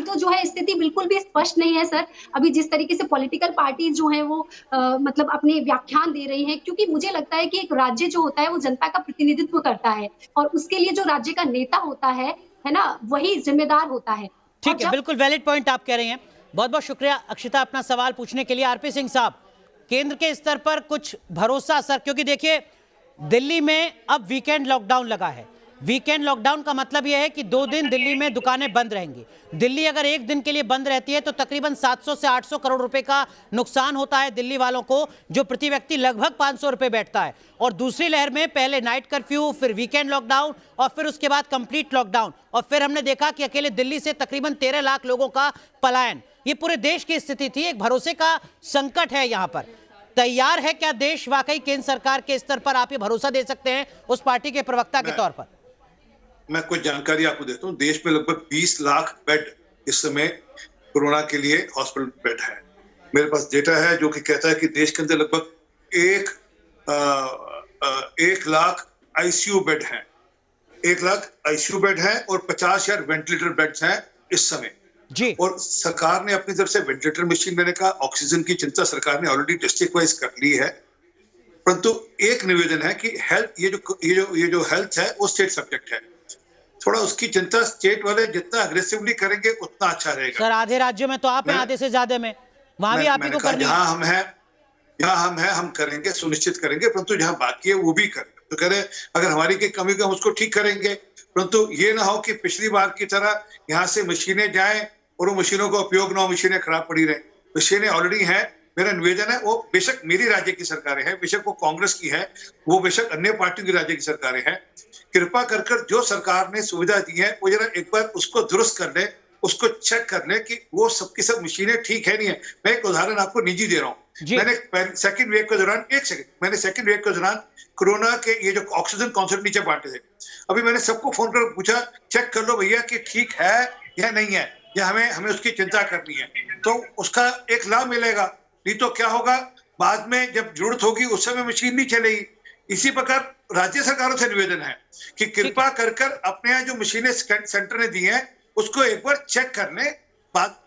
तो जो है स्थिति बिल्कुल भी स्पष्ट नहीं है सर। अभी जिस तरीके से पॉलिटिकल पार्टीज जो है वो मतलब अपने व्याख्यान दे रही है, क्योंकि मुझे लगता है कि एक राज्य जो होता है वो जनता का प्रतिनिधित्व करता है और उसके लिए जो राज्य का नेता होता है ना, वही जिम्मेदार होता है। ठीक है, बिल्कुल वैलिड पॉइंट आप कह रही हैं। बहुत बहुत शुक्रिया अक्षिता अपना सवाल पूछने के लिए। आरपी सिंह साहब, केंद्र के स्तर पर कुछ भरोसा सर, क्योंकि देखिए दिल्ली में अब वीकेंड लॉकडाउन लगा है। वीकेंड लॉकडाउन का मतलब यह है कि 2 दिन दिल्ली में दुकानें बंद रहेंगी। दिल्ली अगर 1 दिन के लिए बंद रहती है तो तकरीबन 700 से 800 करोड़ रुपए का नुकसान होता है दिल्ली वालों को, जो प्रति व्यक्ति लगभग 500 रुपए बैठता है। और दूसरी लहर में पहले नाइट कर्फ्यू, फिर वीकेंड लॉकडाउन और फिर उसके बाद कंप्लीट लॉकडाउन, और फिर हमने देखा कि अकेले दिल्ली से तकरीबन 13 लाख लोगों का पलायन। ये पूरे देश की स्थिति थी, एक भरोसे का संकट है यहाँ पर। तैयार है क्या देश वाकई केंद्र सरकार के स्तर पर? आप ये भरोसा दे सकते हैं उस पार्टी के प्रवक्ता के तौर पर? मैं कुछ जानकारी आपको देता हूँ। देश में लगभग 20 लाख बेड इस समय कोरोना के लिए हॉस्पिटल बेड है। मेरे पास डेटा है जो कि कहता है कि देश के अंदर लगभग 1 लाख आईसीयू बेड हैं, 1 लाख आईसीयू बेड हैं और 50,000 वेंटिलेटर बेड्स हैं इस समय जी। और सरकार ने अपनी तरफ से वेंटिलेटर मशीन, मैंने कहा ऑक्सीजन की चिंता सरकार ने ऑलरेडी डिस्ट्रिक्ट वाइज कर ली है, परंतु एक निवेदन है कि हेल्थ ये जो हेल्थ है वो स्टेट सब्जेक्ट है। थोड़ा उसकी चिंता स्टेट वाले जितना अग्रेसिवली करेंगे उतना अच्छा रहेगा। सर आधे राज्यों में तो आप हैं, आधे से ज्यादा में, वहां भी आप ही को करनी है। जहाँ हम हैं हम करेंगे, सुनिश्चित करेंगे, परंतु जहाँ बाकी है वो भी करें। तो कह रहे अगर हमारी की कमी का हम उसको ठीक करेंगे, परंतु ये ना हो कि पिछली बार की तरह यहाँ से मशीनें जाएं और वो मशीनों का उपयोग ना हो, मशीनें खराब पड़ी रहे। मशीनें ऑलरेडी हैं। मेरा निवेदन है, वो बेशक मेरी राज्य की सरकारें हैं, बेशक वो कांग्रेस की है, वो बेशक अन्य पार्टियों की राज्य की सरकारें हैं, कृपा कर जो सरकार ने सुविधा दी है वो जरा एक बार उसको दुरुस्त कर ले, उसको चेक कर ले कि वो सबकी सब मशीनें ठीक है नहीं है। मैं एक उदाहरण आपको निजी दे रहा हूँ। मैंने सेकंड वेव के दौरान कोरोना के ये जो ऑक्सीजन कॉन्सेंट्रेटर नीचे बांटे थे, अभी मैंने सबको फोन कर पूछा, चेक कर लो भैया कि ठीक है या नहीं है, या हमें उसकी चिंता करनी है, तो उसका एक लाभ मिलेगा। नहीं तो क्या होगा, बाद में जब जरूरत होगी उस समय मशीन नहीं चलेगी। इसी प्रकार राज्य सरकारों से निवेदन है कि कृपा कर अपने यहाँ जो मशीनें सेंटर ने दी हैं उसको एक बार चेक कर लें। बात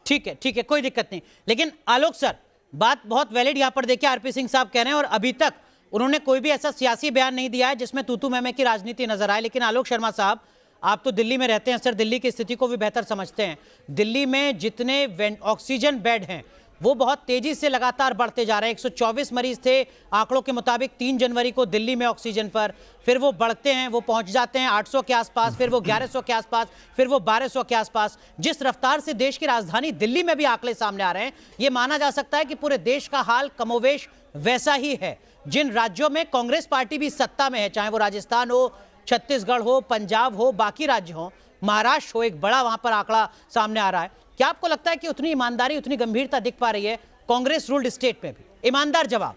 ठीक है, कोई दिक्कत नहीं। लेकिन आलोक सर, बात बहुत वैलिड यहाँ पर देखिए आरपी सिंह साहब कह रहे हैं, और अभी तक उन्होंने कोई भी ऐसा सियासी बयान नहीं दिया है जिसमें तूतू मैमे की राजनीति नजर आए। लेकिन आलोक शर्मा साहब, आप तो दिल्ली में रहते हैं सर, दिल्ली की स्थिति को भी बेहतर समझते हैं। दिल्ली में जितने ऑक्सीजन बेड हैं वो बहुत तेजी से लगातार बढ़ते जा रहे हैं। 124 मरीज थे आंकड़ों के मुताबिक 3 जनवरी को दिल्ली में ऑक्सीजन पर, फिर वो बढ़ते हैं, वो पहुंच जाते हैं 800 के आसपास, फिर वो 1100 के आसपास, फिर वो 1200 के आसपास। जिस रफ्तार से देश की राजधानी दिल्ली में भी आंकड़े सामने आ रहे हैं, ये माना जा सकता है कि पूरे देश का हाल कमोवेश वैसा ही है। जिन राज्यों में कांग्रेस पार्टी भी सत्ता में है, चाहे वो राजस्थान हो, छत्तीसगढ़ हो, पंजाब हो, बाकी राज्य हो, महाराष्ट्र हो, एक बड़ा वहां पर आंकड़ा सामने आ रहा है। क्या आपको लगता है कि उतनी ईमानदारी, उतनी गंभीरता दिख पा रही है कांग्रेस रूल्ड स्टेट में भी? ईमानदार जवाब।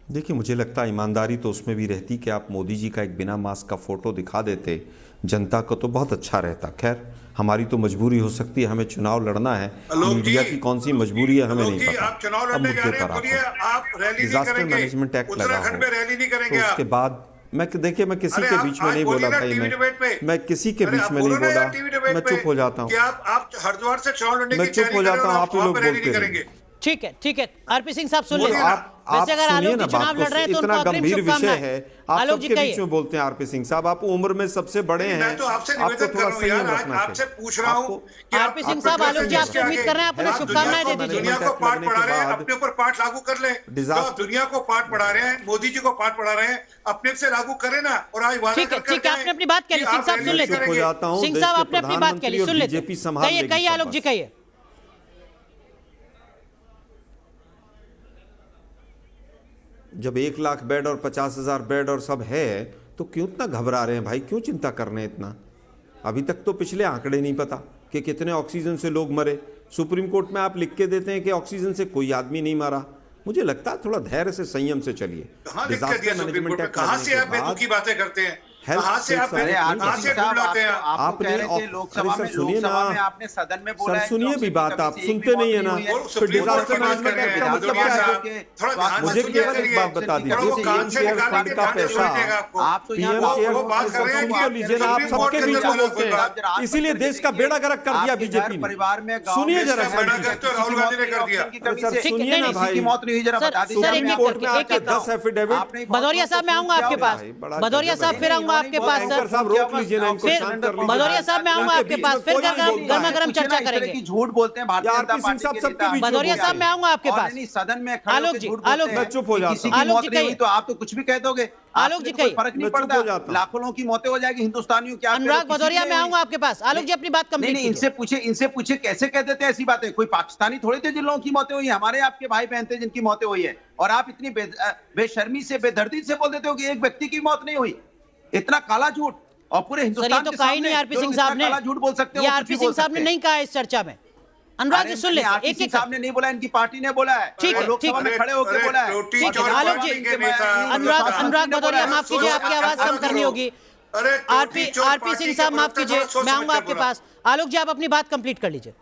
देखिए, मुझे लगता है ईमानदारी तो उसमें भी रहती कि आप मोदी जी का एक बिना मास्क का फोटो दिखा देते जनता को तो बहुत अच्छा रहता। खैर, हमारी तो मजबूरी हो सकती है, हमें चुनाव लड़ना है, मीडिया की कौन सी मजबूरी है हमें नहीं पता। आप चुनाव लड़ने जा रहे हैं, आप रैली नहीं डिजास्टर करेंगे, मैनेजमेंट एक्ट लगा हो, रैली नहीं करेंगे तो उसके बाद मैं किसी के बीच में नहीं बोला भाई, मैं किसी के बीच में नहीं बोला, मैं चुप हो जाता हूँ, आप हरिद्वार से चुनाव लड़ने मैं चुप हो जाता हूँ, आप लोग बोलते रहेंगे। ठीक है, आरपी सिंह साहब सुन लीजिए। आप अगर सुनिए आलोक ना जी चुनाव लड़ रहे हैं तो इतना उनको गंभीर विषय है, आप आलोक जी सबके बीच में बोलते हैं। आरपी सिंह साहब, आप उम्र में सबसे बड़े हैं, मैं तो आपसे निवेदन कर रहा हूं यार, आपसे पूछ रहा हूं कि आरपी सिंह साहब, आलोक जी आपसे उम्मीद कर रहे हैं, अपने शुभकामनाएं दे दीजिए। दुनिया को पाठ पढ़ा रहे हैं, अपने ऊपर पाठ लागू कर ले। दुनिया को पाठ पढ़ा रहे हैं, मोदी जी को पाठ पढ़ा रहे हैं, अपने से लागू करें ना। और आज ठीक है, आपने अपनी बात कह ली। सिंह साहब सुन लेते हैं, सिंह साहब आपने अपनी बात कह ली, सुन लेते हैं। कहिए आलोक जी, कहिए। जब 1 लाख बेड और 50,000 बेड और सब है तो क्यों इतना घबरा रहे हैं भाई, क्यों चिंता कर रहे हैं इतना? अभी तक तो पिछले आंकड़े नहीं पता कि कितने ऑक्सीजन से लोग मरे। सुप्रीम कोर्ट में आप लिख के देते हैं कि ऑक्सीजन से कोई आदमी नहीं मरा। मुझे लगता है थोड़ा धैर्य से, संयम से चलिए। कहाँ से आप बेतुकी बातें करते हैं? कहाँ से आप अरे कहाँ से ढूंढ लाते हैं आप? आप कह रहे थे लोकसभा में, लोकसभा में आपने सदन में बोला है, सुनिए भी बात, आप सुनते नहीं है ना। तो डिजास्टर मैनेजमेंट एक्ट का मतलब क्या है? मुझे केवल एक बात बता दीजिए, पीएम केयर्स फंड का पैसा, पीएम केयर्स सुन तो लीजिए ना, आप सबके बीच में बोलते हैं, इसीलिए देश का बेड़ा गर्क कर दिया बीजेपी ने। परिवार में सुनिए जरा, राहुल गांधी ने कर दिया। सर सुनिए ना भाई, की मौत नहीं हुई, जरा बता दीजिए। सुप्रीम कोर्ट में आके 10 एफिडेविट। भदौरिया साहब मैं आऊंगा आपके पास, भदौरिया साहब फिर आऊंगा आपके पास सर। साहब रोक लीजिए ना इनको, फिर शांत कर लीजिए। भदौरिया साहब मैं आऊंगा आपके पास, फिर गर्मा गर्म चर्चा करेंगे। की झूठ बोलते हैं भारतीय जनता पार्टी के नेता। भदौरिया साहब मैं आऊंगा आपके पास। सदन में आलोक जी, आलोक मैं चुप हो जाता किसी हूं। की आलोक मौत जी नहीं हुई कहिए। तो आप तो कुछ भी कह दोगे। आलोक जी आपसे कोई कहिए। फर्क नहीं मैं चुप हो पड़ता, जाता हूं। लाखों लोगों की मौतें हो जाएगी हिंदुस्तानियों क्या। अनुराग भदौरिया मैं आऊंगा आपके पास। आलोक जी अपनी बात कंप्लीट नहीं, कीजिए। इनसे पूछे कैसे कह देते हैं ऐसी बातें। कोई पाकिस्तानी थोड़े थे जिन लोगों की मौतें हुई है, हमारे आपके भाई बहन थे जिनकी मौतें हुई है, और आप इतनी बेशर्मी से, बेदर्दी से बोल देते हो कि एक व्यक्ति की मौत नहीं हुई। इतना काला झूठ, और पूरे सर हिंदुस्तान ये तो के कहा ही सामने नहीं आरपी जो सिंह इतना साहब ने। काला झूठ बोल सकते हो, ये वो कुछ आरपी भी सिंह बोल साहब ने सकते हैं। नहीं कहा इस चर्चा में। अनुराग जी सुन लेते हैं, एक एक साहब ने नहीं बोला, इनकी पार्टी ने बोला है। ठीक है, और लोकसभा में खड़े होकर बोला है। ठीक है, आलोक जी, अनुराग भदौरिया माफ कीजिए, आपकी आवाज कम करनी होगी। आरपी सिंह साहब माफ कीजिए, मैं आऊंगा आपके पास। आलोक जी आप अपनी बात कंप्लीट कर लीजिए।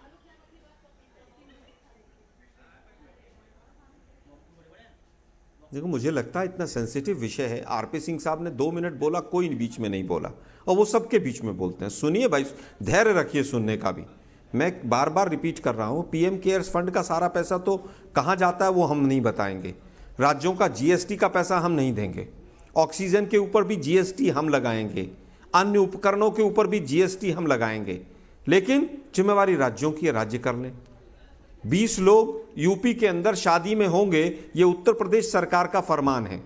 देखो, मुझे लगता है इतना सेंसिटिव विषय है। आरपी सिंह साहब ने 2 मिनट बोला, कोई बीच में नहीं बोला, और वो सबके बीच में बोलते हैं। सुनिए भाई, धैर्य रखिए सुनने का भी। मैं बार बार रिपीट कर रहा हूं, पीएम केयर्स फंड का सारा पैसा तो कहां जाता है वो हम नहीं बताएंगे। राज्यों का जीएसटी का पैसा हम नहीं देंगे, ऑक्सीजन के ऊपर भी जीएसटी हम लगाएंगे, अन्य उपकरणों के ऊपर भी जीएसटी हम लगाएंगे, लेकिन जिम्मेवारी राज्यों की है, राज्य कर लें। 20 लोग यूपी के अंदर शादी में होंगे, ये उत्तर प्रदेश सरकार का फरमान है,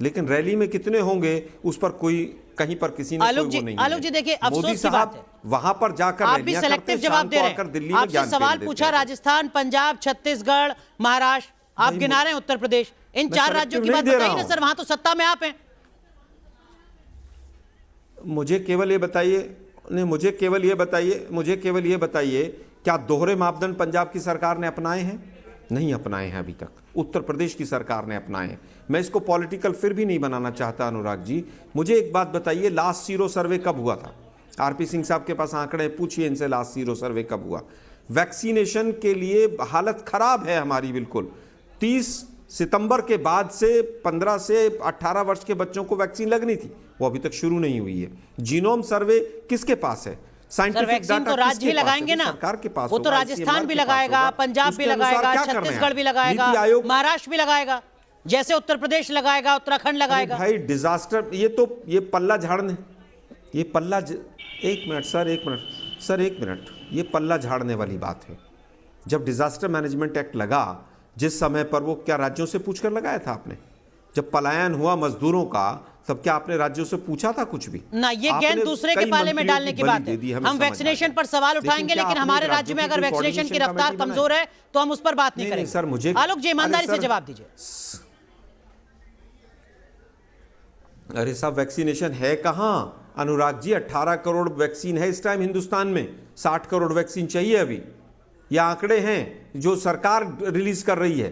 लेकिन रैली में कितने होंगे उस पर कोई, कहीं पर किसी ने कोई वो नहीं है। आलोक जी देखिए, मोदी अफसोस की बात साहब है, वहां पर जाकर आप भी सेलेक्टिव जवाब दे रहे हैं। आपसे सवाल पूछा राजस्थान, पंजाब, छत्तीसगढ़, महाराष्ट्र, आप गिना रहे हैं उत्तर प्रदेश, इन 4 राज्यों की बात बताइए ना सर, वहां तो सत्ता में आप हैं। मुझे केवल ये बताइए, क्या दोहरे मापदंड पंजाब की सरकार ने अपनाए हैं? नहीं अपनाए हैं अभी तक। उत्तर प्रदेश की सरकार ने अपनाए हैं। मैं इसको पॉलिटिकल फिर भी नहीं बनाना चाहता अनुराग जी। मुझे एक बात बताइए, लास्ट सीरो सर्वे कब हुआ था? आरपी सिंह साहब के पास आंकड़े, पूछिए इनसे लास्ट सीरो सर्वे कब हुआ। वैक्सीनेशन के लिए हालत खराब है हमारी, बिल्कुल। 30 सितंबर के बाद से 15 से 18 वर्ष के बच्चों को वैक्सीन लगनी थी, वो अभी तक शुरू नहीं हुई है। जीनोम सर्वे किसके पास है? वैक्सीन तो राज्य ही लगाएंगे ना, सरकार के पास। वो तो राजस्थान भी लगाएगा, पंजाब भी लगाएगा, छत्तीसगढ़ भी लगाएगा, महाराष्ट्र भी लगाएगा, जैसे उत्तर प्रदेश लगाएगा, उत्तराखंड लगाएगा। भाई डिजास्टर, ये पल्ला झाड़ने, एक मिनट, ये पल्ला झाड़ने वाली बात है। जब डिजास्टर मैनेजमेंट एक्ट लगा, जिस समय पर, वो क्या राज्यों से पूछकर लगाया था आपने? जब पलायन हुआ मजदूरों का, तब क्या आपने राज्यों से पूछा था कुछ भी? ना, ये गेंद दूसरे के पाले में डालने की बात है। हम वैक्सीनेशन पर सवाल उठाएंगे, लेकिन हमारे राज्य में अगर वैक्सीनेशन की रफ्तार कमजोर है तो हम उस पर बात नहीं करेंगे। सर मुझे, आलोक जी ईमानदारी से जवाब दीजिए। अरे साहब, वैक्सीनेशन है कहां? अनुराग जी, 18 करोड़ वैक्सीन है इस टाइम हिंदुस्तान में, 60 करोड़ वैक्सीन चाहिए अभी। ये आंकड़े हैं जो सरकार रिलीज कर रही है।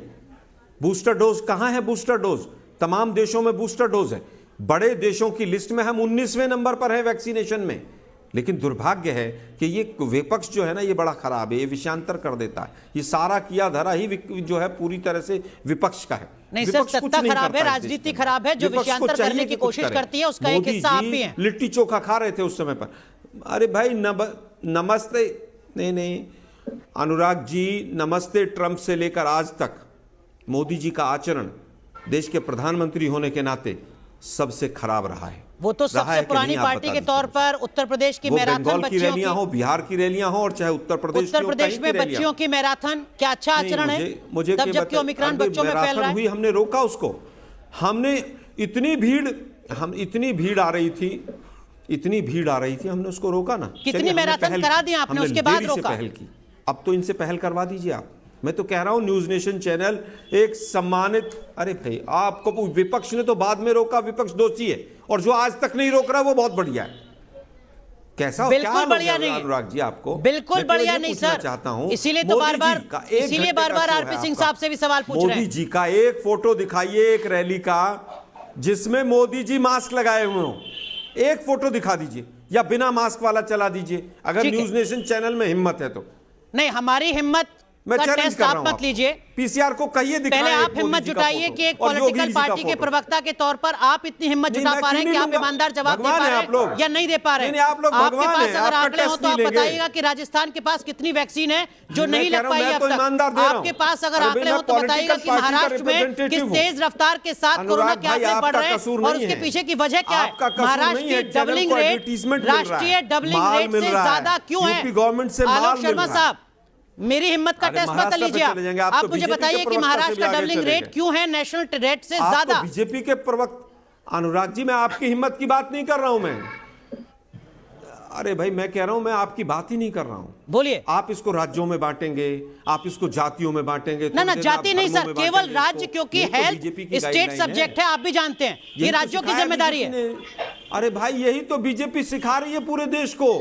बूस्टर डोज कहां है? बूस्टर डोज तमाम देशों में बूस्टर डोज है। बड़े देशों की लिस्ट में हम 19वें नंबर पर है वैक्सीनेशन में। लेकिन दुर्भाग्य है कि ये विपक्ष जो है ना, ये बड़ा खराब है, ये विषयांतर कर देता है। ये सारा किया धरा ही जो है पूरी तरह से विपक्ष का है। नहीं सर, सत्ता खराब है, राजनीति खराब है, जो विषयांतर करने की कोशिश करती है उसका एक हिस्सा आप भी हैं। लिट्टी चोखा खा रहे थे उस समय पर। अरे भाई नमस्ते, नहीं अनुराग जी, नमस्ते ट्रंप से लेकर आज तक मोदी जी का आचरण देश के प्रधानमंत्री होने के नाते सबसे खराब रहा है। वो तो सबसे पुरानी पार्टी के तौर पर उत्तर प्रदेश की मैराथन की रैलियां हो, बिहार की रैलियां हो, और चाहे उत्तर प्रदेश में बच्चियों की मैराथन, क्या अच्छा आचरण है? मुझे तब जबकि ओमिक्रॉन बच्चों में फैल रहा है, हमने रोका उसको। हमने इतनी भीड़ आ रही थी, हमने उसको रोका ना। कितनी मैराथन करा दी आपने, उसके बाद रोका? पहल की, अब तो इनसे पहल करवा दीजिए आप। मैं तो कह रहा हूं, न्यूज नेशन चैनल एक सम्मानित, अरे भाई आपको विपक्ष ने तो बाद में रोका, विपक्ष दोषी है, और जो आज तक नहीं रोक रहा वो बहुत बढ़िया है। कैसा? बिल्कुल बढ़िया नहीं अनुराग जी, आपको बिल्कुल बढ़िया नहीं सर, चाहता हूं, इसीलिए तो बार बार आरपी सिंह साहब से भी सवाल पूछ रहे हैं। मोदी जी का एक फोटो दिखाइए एक रैली का, जिसमें मोदी जी मास्क लगाए हुए हो। एक फोटो दिखा दीजिए या बिना मास्क वाला चला दीजिए, अगर ठीक है। न्यूज नेशन चैनल में हिम्मत है तो। नहीं, हमारी हिम्मत मैं का चैलेंज टेस्ट कर रहा आप हूं मत लीजिए। पीसीआर को कहिए दिखाएं पहले एक आप मोदी हिम्मत जी का जुटाइए फोटो कि एक और योगी पॉलिटिकल जी का पार्टी के फोटो। प्रवक्ता के तौर पर आप इतनी हिम्मत नहीं, जुटा मैं पा रहे क्यों हैं कि नहीं आप लूंगा? ईमानदार जवाब दे भगवान पा हैं रहे आप लोग। हैं या नहीं दे पा रहे हैं? नहीं, आप लोग आपके भगवान पास हैं, अगर आपका आंकड़े हो टेस्ट तो आप नहीं लेंगे। बताइएगा कि राजस्थान के पास कितनी वैक्सीन है जो मैं नहीं कह लग रहा हूं, पाई मैं अब तो तक। ईमानदार दे रहा हूं। आपके पास अगर अरे आंकड़े मैं हो तो बताइएगा पॉलिटिकल कि पार्टी का महाराष्ट्र में किस रिप्रेजेंटेटिव हूं। तेज रफ्तार के साथ अनुराग कोरोना के भाई, आंकड़े बढ़ आपका रहे हैं कसूर और नहीं उसके है। पीछे की वजह क्या है? आपका कसूर महाराष्ट्र नहीं है, की चैनल डबलिंग को रेट एडवर्टाइजमेंट मिल रहा है, राष्ट्रीय डबलिंग माल रेट मिल से रहा है, ज्यादा क्यों है? यूपी गवर्नमेंट से माल आलोक मिल शर्मा रहा है। साहब, मेरी हिम्मत का अरे टेस्ट मत महाराष्ट्र पे लीजिए चले जाएंगे, आप आप तो मुझे बीजेपी के बताइए कि प्रवक्ता महाराष्ट्र से का भी आगे डबलिंग चले रेट गए। क्यों है नेशनल रेट से आप ज्यादा? तो बीजेपी के प्रवक्ता। अनुराग जी, मैं आपकी हिम्मत की बात नहीं कर रहा हूं मैं। अरे भाई, मैं कह रहा हूं, मैं आपकी बात ही नहीं कर रहा हूं। बोलिए। आप इसको राज्यों में बांटेंगे, आप इसको जातियों में बांटेंगे। ना ना, जाति नहीं सर, केवल राज्य, क्योंकि हेल्थ बीजेपी स्टेट सब्जेक्ट है, आप भी जानते हैं ये राज्यों की जिम्मेदारी है। अरे भाई, यही तो बीजेपी सिखा रही है पूरे देश को।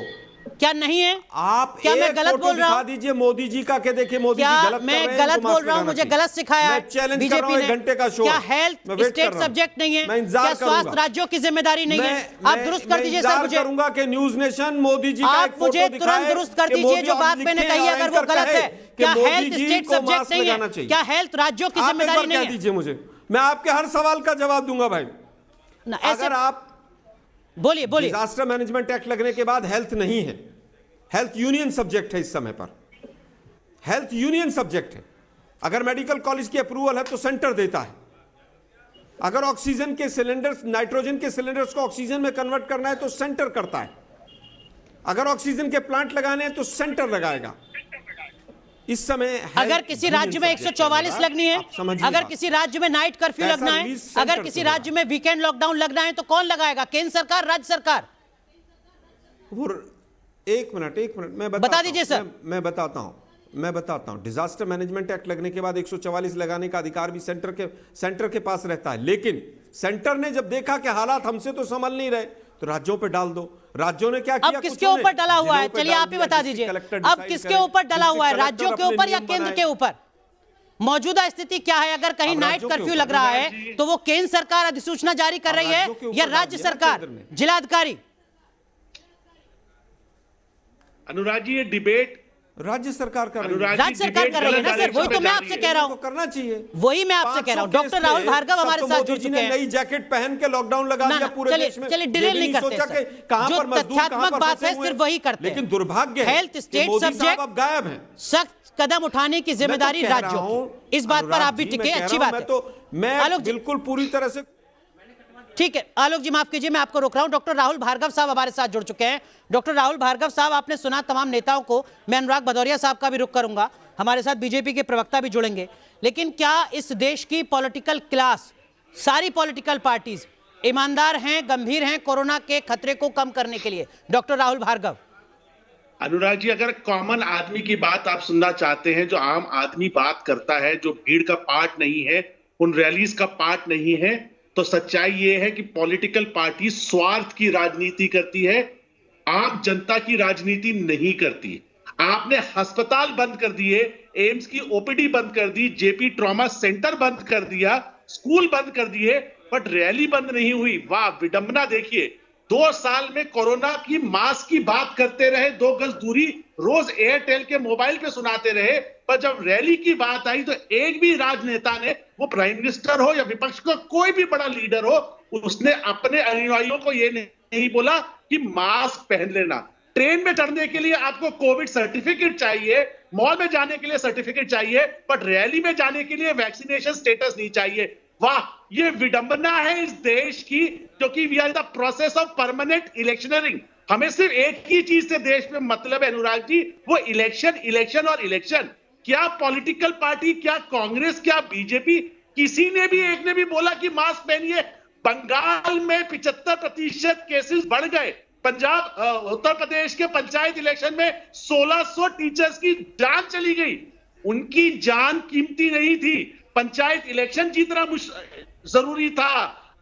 क्या नहीं है? आप क्या मैं एक गलत फोटो बोल रहा दिखा हूं? दीजिए मोदी जी का, के देखिए मोदी जी क्या गलत कर मैं रहे हैं, गलत इनको बोल मास्क रहा हूं? लगाना मुझे चाहिए। गलत सिखाया है मैं चैलेंज कर रहा बीजेपी हूं, ने। एक घंटे का शो। क्या हेल्थ मैं वेट स्टेट कर रहा हूं। सब्जेक्ट नहीं है? मैं इंतजार क्या स्वास्थ्य करूंगा। राज्यों की जिम्मेदारी नहीं है? आप दुरुस्त कर दीजिए सर मुझे। करूंगा कि न्यूज नेशन मोदी जी का आप एक फोटो मुझे दिखाए तुरंत दुरुस्त कर कि दीजिए मोदी जो आप बात मैंने लिखें कही और अगर वो एंकर गलत कहे है। कि क्या मोदी हेल्थ जी स्टेट को सब्जेक्ट मास्क नहीं लगाना है? चाहिए। क्या हेल्थ राज्यों की आप एक जिम्मेदारी बार नहीं कह है? दीजिए मुझे, मैं आपके हर सवाल का जवाब दूंगा भाई। ना, ऐसे अगर आप बोलिए बोलिए। डिजास्टर मैनेजमेंट एक्ट लगने के बाद हेल्थ नहीं है, हेल्थ यूनियन सब्जेक्ट है इस समय पर, हेल्थ यूनियन सब्जेक्ट है। अगर मेडिकल कॉलेज की अप्रूवल है तो सेंटर देता है। अगर ऑक्सीजन के सिलेंडर्स, नाइट्रोजन के सिलेंडर्स को ऑक्सीजन में कन्वर्ट करना है तो सेंटर करता है। अगर ऑक्सीजन के प्लांट लगाने हैं तो सेंटर लगाएगा। इस समय अगर किसी राज्य में 144 लगनी है, अगर किसी राज्य में नाइट कर्फ्यू लगना है, अगर किसी राज्य में वीकेंड लॉकडाउन लगना है तो कौन लगाएगा? केंद्र सरकार, राज्य सरकार? वो एक मिनट मैं बता दीजिए सर। मैं बताता हूं। डिजास्टर मैनेजमेंट एक्ट लगने के बाद 144 लगाने का अधिकार भी सेंटर के पास रहता है, लेकिन सेंटर ने जब देखा कि हालात हमसे तो संभल नहीं रहे तो राज्यों पे डाल दो। राज्यों ने क्या किया? अब किसके ऊपर डला हुआ है? चलिए आप ही बता दीजिए, अब किसके ऊपर डला हुआ है? राज्यों के ऊपर या केंद्र के ऊपर? मौजूदा स्थिति क्या है? अगर कहीं नाइट कर्फ्यू लग रहा है तो वो केंद्र सरकार अधिसूचना जारी कर रही है या राज्य सरकार, जिलाधिकारी? अनुराग जी, ये डिबेट राज्य सरकार कर रही है। राज्य सरकार कर रही है ना सर, वही तो मैं आपसे कह रहा हूं। करना चाहिए, वही मैं आपसे कह रहा हूं। डॉक्टर राहुल भार्गव हमारे साथ जुड़ चुके हैं। नई जैकेट पहन के लॉकडाउन लगा दिया पूरे देश में। चलिए डिले नहीं करते सर। जो तथ्यात्मक बात है सिर्फ वही करते हैं। लेकिन दुर्भाग्य है हेल्थ स्टेट मोदी साहब सब्जेक्ट अब गायब हैं। सख्त कदम उठाने की जिम्मेदारी राज्यों की। इस बात पर आप भी टिके, अच्छी बात है। मैं बिल्कुल पूरी तरह से ठीक है। आलोक जी माफ कीजिए, मैं आपको रोक रहा हूं। डॉक्टर राहुल भार्गव साहब हमारे साथ जुड़ चुके हैं। डॉक्टर राहुल भार्गव साहब, आपने सुना तमाम नेताओं को। मैं अनुराग भदौरिया साहब का भी रुख करूंगा, हमारे साथ बीजेपी के प्रवक्ता भी जुड़ेंगे। लेकिन क्या इस देश की पॉलिटिकल क्लास, सारी पॉलिटिकल पार्टीज ईमानदार हैं, गंभीर हैं कोरोना के खतरे को कम करने के लिए? डॉक्टर राहुल भार्गव। अनुराग जी, अगर कॉमन आदमी की बात आप सुनना चाहते हैं, जो आम आदमी बात करता है, जो भीड़ का पार्ट नहीं है, उन रैलीज का पार्ट नहीं है, तो सच्चाई यह है कि पॉलिटिकल पार्टी स्वार्थ की राजनीति करती है, आम जनता की राजनीति नहीं करती। आपने अस्पताल बंद कर दिए, एम्स की ओपीडी बंद कर दी, जेपी ट्रॉमा सेंटर बंद कर दिया, स्कूल बंद कर दिए, बट रैली बंद नहीं हुई। वाह विडंबना देखिए। 2 साल में कोरोना की मास्क की बात करते रहे, 2 गज दूरी रोज एयरटेल के मोबाइल पे सुनाते रहे, पर जब रैली की बात आई तो एक भी राजनेता ने, वो प्राइम मिनिस्टर हो या विपक्ष का कोई भी बड़ा लीडर हो, उसने अपने अनुयायियों को ये नहीं बोला कि मास्क पहन लेना। ट्रेन में चढ़ने के लिए आपको कोविड सर्टिफिकेट चाहिए, मॉल में जाने के लिए सर्टिफिकेट चाहिए, बट रैली में जाने के लिए वैक्सीनेशन स्टेटस नहीं चाहिए। वाह, ये विडंबना है इस देश की, क्योंकि we are in the process of permanent electioneering. हमें सिर्फ एक ही चीज से देश में मतलब है अनुराग जी, वो इलेक्शन, इलेक्शन और इलेक्शन। क्या पॉलिटिकल पार्टी, क्या कांग्रेस, क्या बीजेपी, किसी ने भी, एक ने भी बोला कि मास्क पहनिए? बंगाल में 75% केसेस बढ़ गए। पंजाब, उत्तर प्रदेश के पंचायत इलेक्शन में 1600 टीचर्स की जान चली गई। उनकी जान कीमती नहीं थी, पंचायत इलेक्शन जीतना जरूरी था,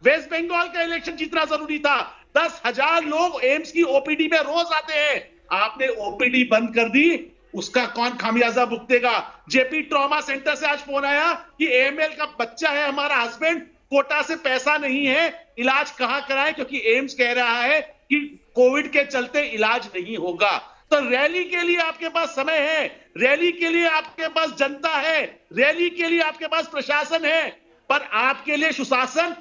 वेस्ट बंगाल का इलेक्शन जीतना जरूरी था। 10,000 लोग एम्स की ओपीडी में रोज आते हैं, आपने ओपीडी बंद कर दी, उसका कौन खामियाजा भुगतेगा? जेपी ट्रॉमा सेंटर से आज फोन आया कि एएमएल का बच्चा है हमारा हस्बैंड, कोटा से पैसा नहीं है, इलाज कहां कराएं, क्योंकि एम्स कह रहा है कि कोविड के चलते इलाज नहीं होगा। तो रैली के लिए आपके पास समय है, रैली के लिए आपके पास जनता है, रैली के लिए आपके पास प्रशासन है, पर आपके लिए सुशासन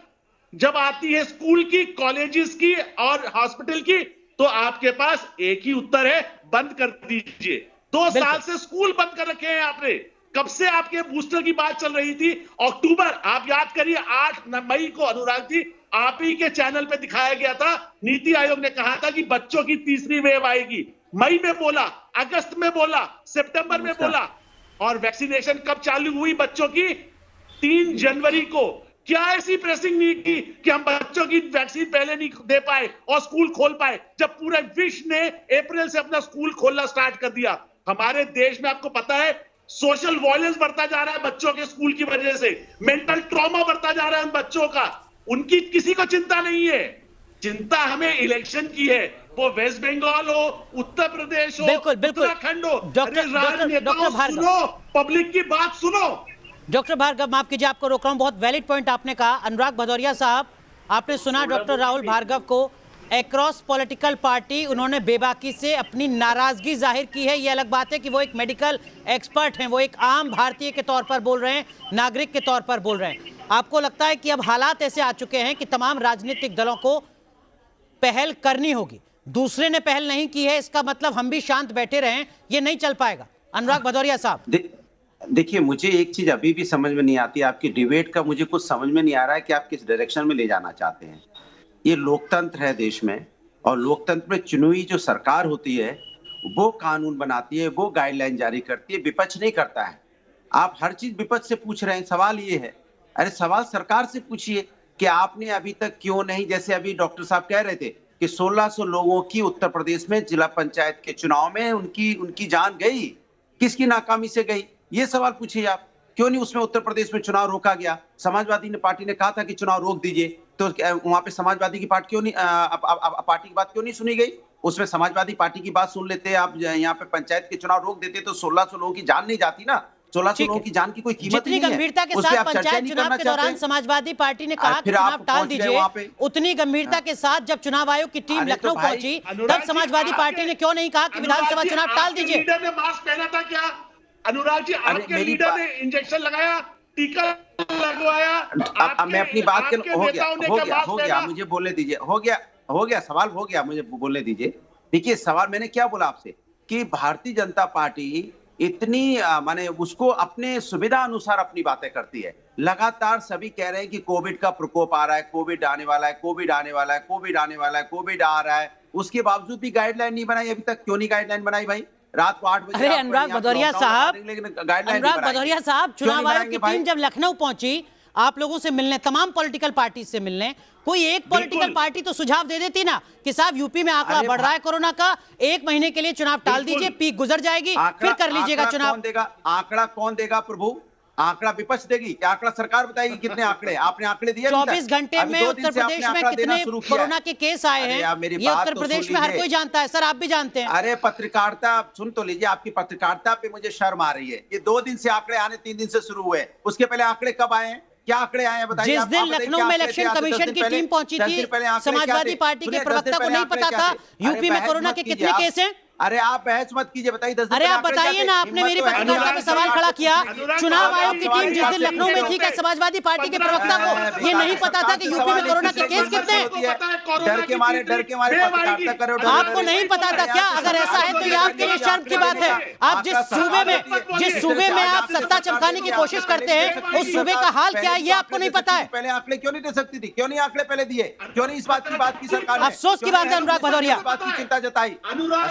जब आती है स्कूल की, कॉलेजेस की और हॉस्पिटल की, तो आपके पास एक ही उत्तर है, बंद कर दीजिए। 2 साल से स्कूल बंद कर रखे हैं आपने। कब से आपके बूस्टर की बात चल रही थी? अक्टूबर, आप याद करिए 8 मई को अनुराग जी आप ही के चैनल पे दिखाया गया था, नीति आयोग ने कहा था कि बच्चों की तीसरी वेव आएगी। मई में बोला, अगस्त में बोला, सितंबर में बोला, और वैक्सीनेशन कब चालू हुई बच्चों की? 3 जनवरी को। क्या ऐसी प्रेसिंग नीड थी कि हम बच्चों की वैक्सीन पहले नहीं दे पाए और स्कूल खोल पाए, जब पूरे विश्व ने अप्रैल से अपना स्कूल खोलना स्टार्ट कर दिया? हमारे देश में आपको पता है सोशल वायलेंस बढ़ता जा रहा है बच्चों के स्कूल की वजह से, मेंटल ट्रॉमा बढ़ता जा रहा है उन बच्चों का। उनकी किसी को चिंता नहीं है, चिंता हमें इलेक्शन की है, वो वेस्ट बंगाल हो, उत्तर प्रदेश हो, उत्तराखंड हो। डॉक्टर भार्गव, सुनो, पब्लिक की बात सुनो। डॉक्टर भार्गव, माफ कीजिए आपको रोक रहा हूं, बहुत वैलिड पॉइंट आपने कहा। अनुराग भदौरिया साहब, आपने सुना डॉक्टर राहुल भार्गव को, अक्रॉस पॉलिटिकल पार्टी उन्होंने बेबाकी से अपनी नाराजगी जाहिर की है। ये अलग बात है कि वो एक मेडिकल एक्सपर्ट हैं, वो एक आम भारतीय के तौर पर बोल रहे हैं, नागरिक के तौर पर बोल रहे हैं। आपको लगता है कि अब हालात ऐसे आ चुके हैं कि तमाम राजनीतिक दलों को पहल करनी होगी, दूसरे ने पहल नहीं की है, इसका मतलब हम भी शांत बैठे रहें, ये नहीं चल पाएगा? अनुराग भदौरिया साहब, देखिए, मुझे एक चीज अभी भी समझ में नहीं आती, आपकी डिबेट का मुझे कुछ समझ में नहीं आ रहा है कि आप किस डायरेक्शन में ले जाना चाहते हैं। ये लोकतंत्र है देश में, और लोकतंत्र में चुनी हुई जो सरकार होती है वो कानून बनाती है, वो गाइडलाइन जारी करती है, विपक्ष नहीं करता है। आप हर चीज विपक्ष से पूछ रहे हैं। सवाल ये है, अरे सवाल सरकार से पूछिए कि आपने अभी तक क्यों नहीं, जैसे अभी डॉक्टर साहब कह रहे थे कि 1600 लोगों की उत्तर प्रदेश में जिला पंचायत के चुनाव में उनकी जान गई, किसकी नाकामी से गई? ये सवाल पूछिए आप। क्यों नहीं उसमें उत्तर प्रदेश में चुनाव रोका गया? समाजवादी पार्टी ने कहा था कि चुनाव रोक दीजिए, तो वहां पे समाजवादी की पार्टी क्यों नहीं पार्टी की बात क्यों नहीं सुनी गई? उसमें समाजवादी पार्टी की बात सुन लेते, आप यहाँ पे पंचायत के चुनाव रोक देते तो 1600 लोगों की जान नहीं जाती ना। 1600 लोगों की जान की कोई कीमत नहीं है। जितनी गंभीरता के साथ पंचायत चुनाव के दौरान समाजवादी पार्टी ने कहा कि चुनाव टाल दीजिए, उतनी गंभीरता के साथ जब चुनाव आयोग की टीम लखनऊ पहुंची, तब समाजवादी पार्टी ने क्यों नहीं कहा कि विधानसभा चुनाव टाल दीजिए? लीडर ने मास्क पहना था क्या? अनुराग जी, आपके लीडर ने इंजेक्शन लगाया, टीका लगवाया? अब मैं अपनी बात के हो गया, मुझे बोलने दीजिए। हो गया सवाल, हो गया, मुझे बोलने दीजिए। देखिए, सवाल मैंने क्या बोला आपसे कि भारतीय जनता पार्टी इतनी माने उसको अपने सुविधा अनुसार अपनी बातें करती है। लगातार सभी कह रहे हैं कि कोविड का प्रकोप आ रहा है, कोविड आने वाला है, कोविड आने वाला है, कोविड आने वाला है, कोविड आ रहा है। उसके बावजूद भी गाइडलाइन नहीं बनाई। अभी तक क्यों नहीं गाइडलाइन बनाई भाई? रात को 8 बजे। अरे अनुराग भदौरिया साहब, चुनाव आयोग की टीम जब लखनऊ पहुंची आप लोगों से मिलने, तमाम पॉलिटिकल पार्टी से मिलने, कोई एक पॉलिटिकल पार्टी तो सुझाव दे देती ना कि साहब यूपी में आंकड़ा बढ़ रहा है कोरोना का, 1 महीने के लिए चुनाव टाल दीजिए, पीक गुजर जाएगी, फिर कर लीजिएगा चुनाव। आंकड़ा कौन देगा प्रभु? आंकड़ा विपक्ष देगी क्या? आंकड़ा सरकार बताएगी कितने आंकड़े? आपने आंकड़े दिए? 24 घंटे में उत्तर प्रदेश में कितने कोरोना के केस आए हैं, ये उत्तर प्रदेश में हर कोई जानता है सर, आप भी जानते हैं। अरे पत्रकारिता सुन तो लीजिए, आपकी पत्रकारिता पे मुझे शर्म आ रही है। ये 2 दिन से आंकड़े आने 3 दिन से शुरू हुए, उसके पहले आंकड़े कब आए हैं? क्या आंकड़े आए हैं बताइए? जिस दिन लखनऊ में इलेक्शन कमीशन की टीम पहुंची थी, समाजवादी पार्टी के प्रवक्ता को नहीं पता था यूपी में कोरोना के कितने केस हैं? अरे आप बहस मत कीजिए, बताइए 10 दिन। अरे आप बताइए ना, आपने मेरी पत्रकारिता पे सवाल खड़ा किया। चुनाव आयोग की टीम जिस दिन लखनऊ में थी, क्या समाजवादी पार्टी के प्रवक्ता को ये नहीं पता था कि यूपी में कोरोना के केस कितने हैं? डर के मारे पत्रकारिता करो। आपको नहीं पता था क्या? अगर ऐसा है तो ये आपके लिए शर्म की बात है। आप जिस सूबे में आप सत्ता चमकाने की कोशिश करते हैं, उस सूबे का हाल क्या है ये आपको नहीं पता है। पहले आंकड़े क्यों नहीं दे सकती थी? क्यों नहीं आंकड़े पहले दिए? क्यों नहीं इस बात की सरकार ने? अफसोस की बात है अनुराग भदौरिया, बात की चिंता जताई,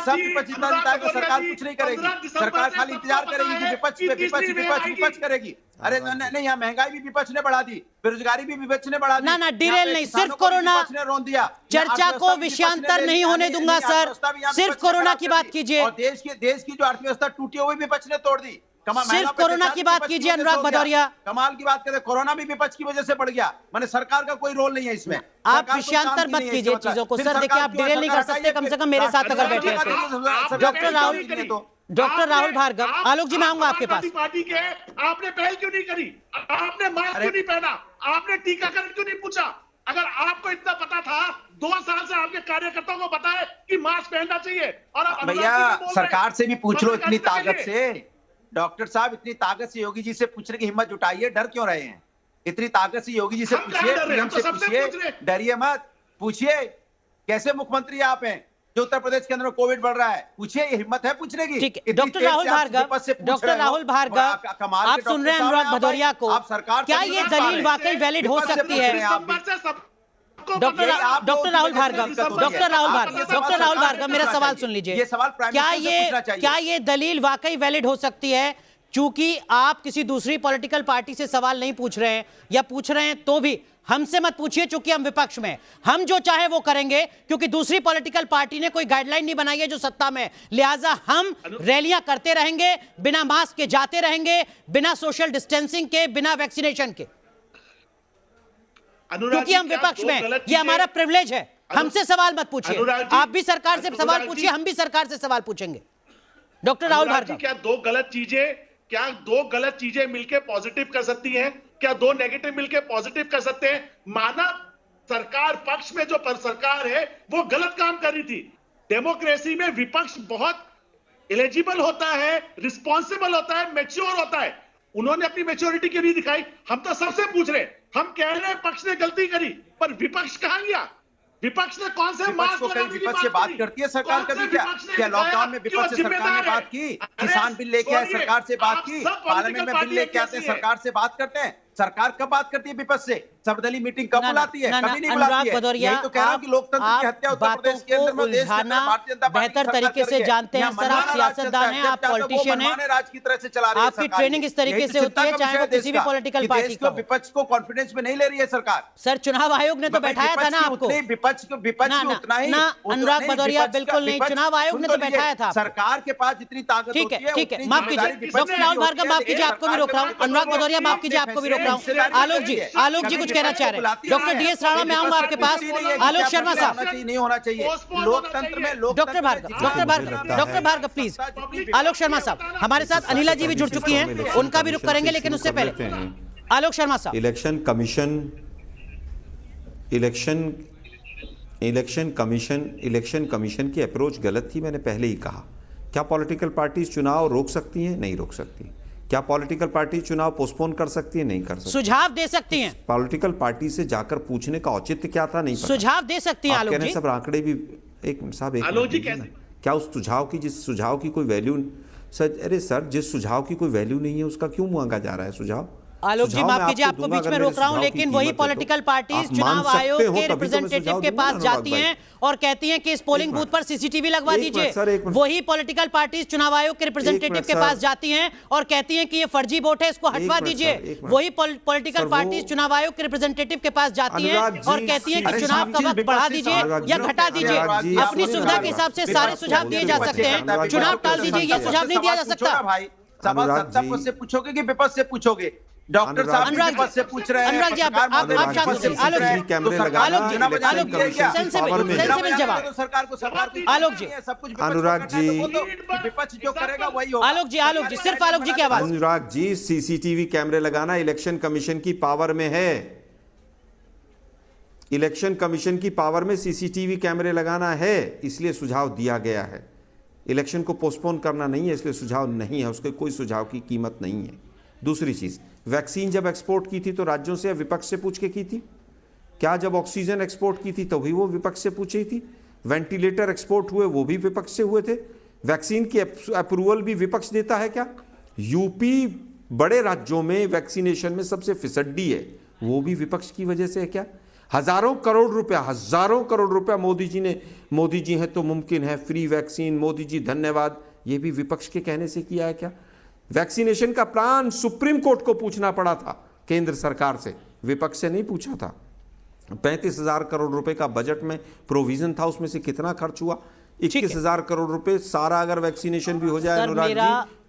सब चिंता जताई तो सरकार कुछ नहीं करेगी। सरकार खाली इंतजार करेगी कि विपक्ष करेगी। अरे नहीं, यहाँ महंगाई भी विपक्ष ने बढ़ा दी, बेरोजगारी भी विपक्ष ने बढ़ा दी। ना डिरेल नहीं, सिर्फ कोरोना चर्चा को विषयांतर नहीं होने दूंगा सर, सिर्फ कोरोना की बात कीजिए। और देश की जो अर्थव्यवस्था टूटी हुई विपक्ष ने तोड़ दी। सिर्फ कोरोना की बात कीजिए अनुराग भदौरिया। कमाल की बात करें, कोरोना भी विपक्ष की वजह से बढ़ गया। माने सरकार का कोई रोल नहीं है इसमें। आप विषयांतर मत कीजिए चीजों को सर। देखिए, आप डिरेल नहीं कर सकते, कम से कम मेरे साथ अगर बैठे हैं तो। डॉक्टर राहुल भार्गव, आलोक जी मैं आऊंगा आपके पास। पार्टी के आपने पहल क्यों नहीं करी? आपने मास्क क्यों नहीं पहना? आपने टीकाकरण क्यों नहीं पूछा? अगर आपको इतना पता था, 2 साल से आपके कार्यकर्ताओं को पता है कि मास्क पहनना चाहिए, और आप भैया सरकार से भी पूछ लो इतनी ताकत से। से। डॉक्टर साहब इतनी ताकत से योगी जी से पूछने की हिम्मत जुटाइए, डर क्यों रहे हैं? इतनी ताकत से योगी जी से हम पूछिए, कहाँ डर रहे हैं? पीएम हम तो से सबसे पूछिए, पूछ रहे हैं। डरिए मत। पूछिए कैसे मुख्यमंत्री आप हैं जो उत्तर प्रदेश के अंदर कोविड बढ़ रहा है? पूछिए, ये हिम्मत है पूछने की? ठीक है, इतनी डॉक्टर तेज राहुल से आप भार्गव, विपक्ष से पूछ डॉक्टर रहे हो। राहुल भार्गव, कमाल आप के सुन रहे हैं डॉक्टर अनुराग साहब भदौरिया को। आप सरकार क्या ये दलील वाकई वैलिड हो सकती है? डॉक्टर राहुल भार्गव, डॉक्टर राहुल भार्गव, मेरा सवाल सुन लीजिए। ये सवाल प्राइम मिनिस्टर से पूछना चाहिए। क्या ये दलील वाकई वैलिड हो सकती है? चूंकि आप किसी दूसरी पॉलिटिकल पार्टी से सवाल नहीं पूछ रहे हैं, या पूछ रहे हैं तो भी हमसे मत पूछिए, चूंकि हम विपक्ष में, हम जो चाहे वो करेंगे, क्योंकि दूसरी पॉलिटिकल पार्टी ने कोई गाइडलाइन नहीं बनाई है जो सत्ता में, लिहाजा हम रैलियां करते रहेंगे, बिना मास्क के जाते रहेंगे, बिना सोशल डिस्टेंसिंग के, बिना वैक्सीनेशन के, क्योंकि हम विपक्ष में, ये हमारा प्रिविलेज है। हमसे सवाल मत पूछिए, आप भी सरकार से सवाल पूछिए, हम भी सरकार से सवाल पूछेंगे। डॉक्टर राहुल भार्गव, क्या दो गलत चीजें मिलकर पॉजिटिव कर सकती हैं? क्या 2 नेगेटिव मिलकर पॉजिटिव कर सकते हैं? माना सरकार पक्ष में जो सरकार है वो गलत काम कर रही थी। डेमोक्रेसी में विपक्ष बहुत एलिजिबल होता है, रिस्पॉन्सिबल होता है, मैच्योर होता है। उन्होंने अपनी मैच्योरिटी क्यों नहीं दिखाई? हम तो सबसे पूछ रहे हैं, हम कह रहे हैं पक्ष ने गलती करी, पर विपक्ष कहां गया? विपक्ष ने कौन से विपक्ष को कहीं विपक्ष से बात करती है सरकार कभी? क्या लॉकडाउन में विपक्ष से सरकार ने बात की? किसान बिल लेके आए, सरकार से बात की? पार्लियामेंट में बिल लेके आते हैं, सरकार से बात करते हैं? सरकार कब बात करती है विपक्ष से? सर्वदलीय मीटिंग कब बुलाती है? कभी नहीं बुलाती है। यही तो कह रहा हूं कि लोकतंत्र की हत्या उत्तर प्रदेश के अंदर में, देश के अंदर भारतीय जनता पार्टी बेहतर तरीके से जानते हैं सर। आप सियासतदान हैं, आप पॉलिटिशियन हैं, राज की तरह से चला रही है आपकी ट्रेनिंग इस तरीके से होती है, चाहे वो किसी भी पॉलिटिकल पार्टी का। विपक्ष को कॉन्फिडेंस में नहीं ले रही है सरकार। सर, चुनाव आयोग ने तो बैठाया था ना आपको। विपक्ष को उतना ही अनुराग भदौरिया, बिल्कुल नहीं, चुनाव आयोग ने तो बैठाया था। सरकार के पास जितनी ताकत ठीक है, ठीक है, माफ कीजिए डॉक्टर राहुल भार्गव, माफ कीजिए, आपको भी रोक रहा हूँ। अनुराग भदौरिया, माफ कीजिए, आपको भी रोक रहा हूँ। आलोक जी कुछ कहना चाह रहे हैं। डॉक्टर डीएस राणा, मैं आऊंगा आपके पास। आलोक शर्मा साहब, नहीं होना चाहिए लोकतंत्र में। Doctor Bhargav please. आलोक शर्मा साहब, हमारे साथ अनिला जी भी जुड़ चुकी हैं, उनका भी रुख करेंगे, लेकिन उससे पहले आलोक शर्मा साहब। इलेक्शन कमीशन की अप्रोच गलत थी, मैंने पहले ही कहा। क्या पॉलिटिकल पार्टीज चुनाव रोक सकती हैं? नहीं रोक सकती। क्या पॉलिटिकल पार्टी चुनाव पोस्टपोन कर सकती है? नहीं कर सकती। सुझाव दे सकती हैं। पॉलिटिकल पार्टी से जाकर पूछने का औचित्य क्या था? नहीं पता। सुझाव दे सकती हैं आलोक जी। सब आंकड़े भी, एक मिनट साहब, क्या उस सुझाव की, जिस सुझाव की कोई वैल्यू सर, अरे सर, जिस सुझाव की कोई वैल्यू नहीं है उसका क्यों मांगा जा रहा है सुझाव? आलोक जी, माफ कीजिए, आपको बीच में रोक रहा हूं, लेकिन वही पॉलिटिकल पार्टीज चुनाव आयोग के रिप्रेजेंटेटिव के पास जाती हैं और कहती हैं कि इस पोलिंग बूथ पर सीसीटीवी लगवा दीजिए। वही पॉलिटिकल पार्टीज चुनाव आयोग के रिप्रेजेंटेटिव के पास जाती हैं और कहती हैं कि ये फर्जी वोट है, इसको हटवा दीजिए। वही पॉलिटिकल पार्टीज चुनाव आयोग के रिप्रेजेंटेटिव के पास जाती हैं और कहती हैं कि चुनाव का वक्त बढ़ा दीजिए या घटा दीजिए। अपनी सुविधा के हिसाब से सारे सुझाव दिए जा सकते हैं, चुनाव टाल दीजिए, ये सुझाव नहीं दिया जा सकता। भाई सवाल सत्ता से पूछोगे कि विपक्ष से पूछोगे? डॉक्टर साहब अनुराग से पूछ रहे हैं। अनुराग जी, आप शांत हो जाइए। आलोक जी, कैमरे लगा, सेंसिबल जवाब। आलोक जी, अनुराग जी, विपक्ष जो करेगा वही होगा। आलोक जी, सिर्फ आलोक जी की आवाज। अनुराग जी, सीसीटीवी कैमरे लगाना इलेक्शन कमीशन की पावर में है। इलेक्शन कमीशन की पावर में सीसीटीवी कैमरे लगाना है, इसलिए सुझाव दिया गया है। इलेक्शन को पोस्टपोन करना नहीं है, इसलिए सुझाव नहीं है, उसके कोई सुझाव की कीमत नहीं है। दूसरी चीज, वैक्सीन जब एक्सपोर्ट की थी तो राज्यों से या विपक्ष से पूछ के की थी? क्या जब ऑक्सीजन एक्सपोर्ट की थी तो भी वो विपक्ष से पूछी थी? वेंटिलेटर एक्सपोर्ट हुए वो भी विपक्ष से हुए थे? वैक्सीन की अप्रूवल भी विपक्ष देता है क्या? यूपी बड़े राज्यों में वैक्सीनेशन में सबसे फिसड्डी है, वो भी विपक्ष की वजह से है क्या? हजारों करोड़ रुपया मोदी जी हैं तो मुमकिन है, फ्री वैक्सीन, मोदी जी धन्यवाद, ये भी विपक्ष के कहने से किया है क्या? वैक्सीनेशन का प्लान सुप्रीम कोर्ट को पूछना पड़ा था केंद्र सरकार से, विपक्ष से नहीं पूछा था। 35,000 करोड़ रुपए का बजट में प्रोविजन था, उसमें से कितना खर्च हुआ? 21,000 करोड़ रुपए। सारा अगर वैक्सीनेशन भी हो जाए अनुराग जी,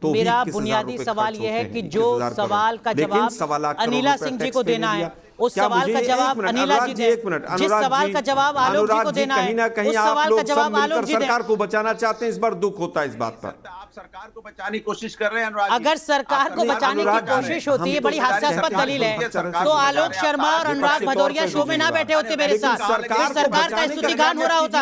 तो मेरा बुनियादी सवाल यह है कि जो सवाल का जवाब अनिला सिंह जी को देना है, उस सवाल का जवाब अनिला जी दें। एक मिनट, जिस सवाल का जवाब आलोक जी को देना है, कहीं ना कहीं उस आप सवाल लोग का जवाब सब मिलकर आलोक जी दें। सरकार को बचाना चाहते हैं, इस बार दुख होता है इस बात पर। आप सरकार को बचाने की कोशिश कर रहे हैं अनुराग जी। अगर सरकार को बचाने की कोशिश होती है, बड़ी हास्यास्पद दलील है, तो आलोक शर्मा और अनुराग भदौरिया शो में ना बैठे होते मेरे साथ, सरकार का स्तुतिगान हो रहा होता।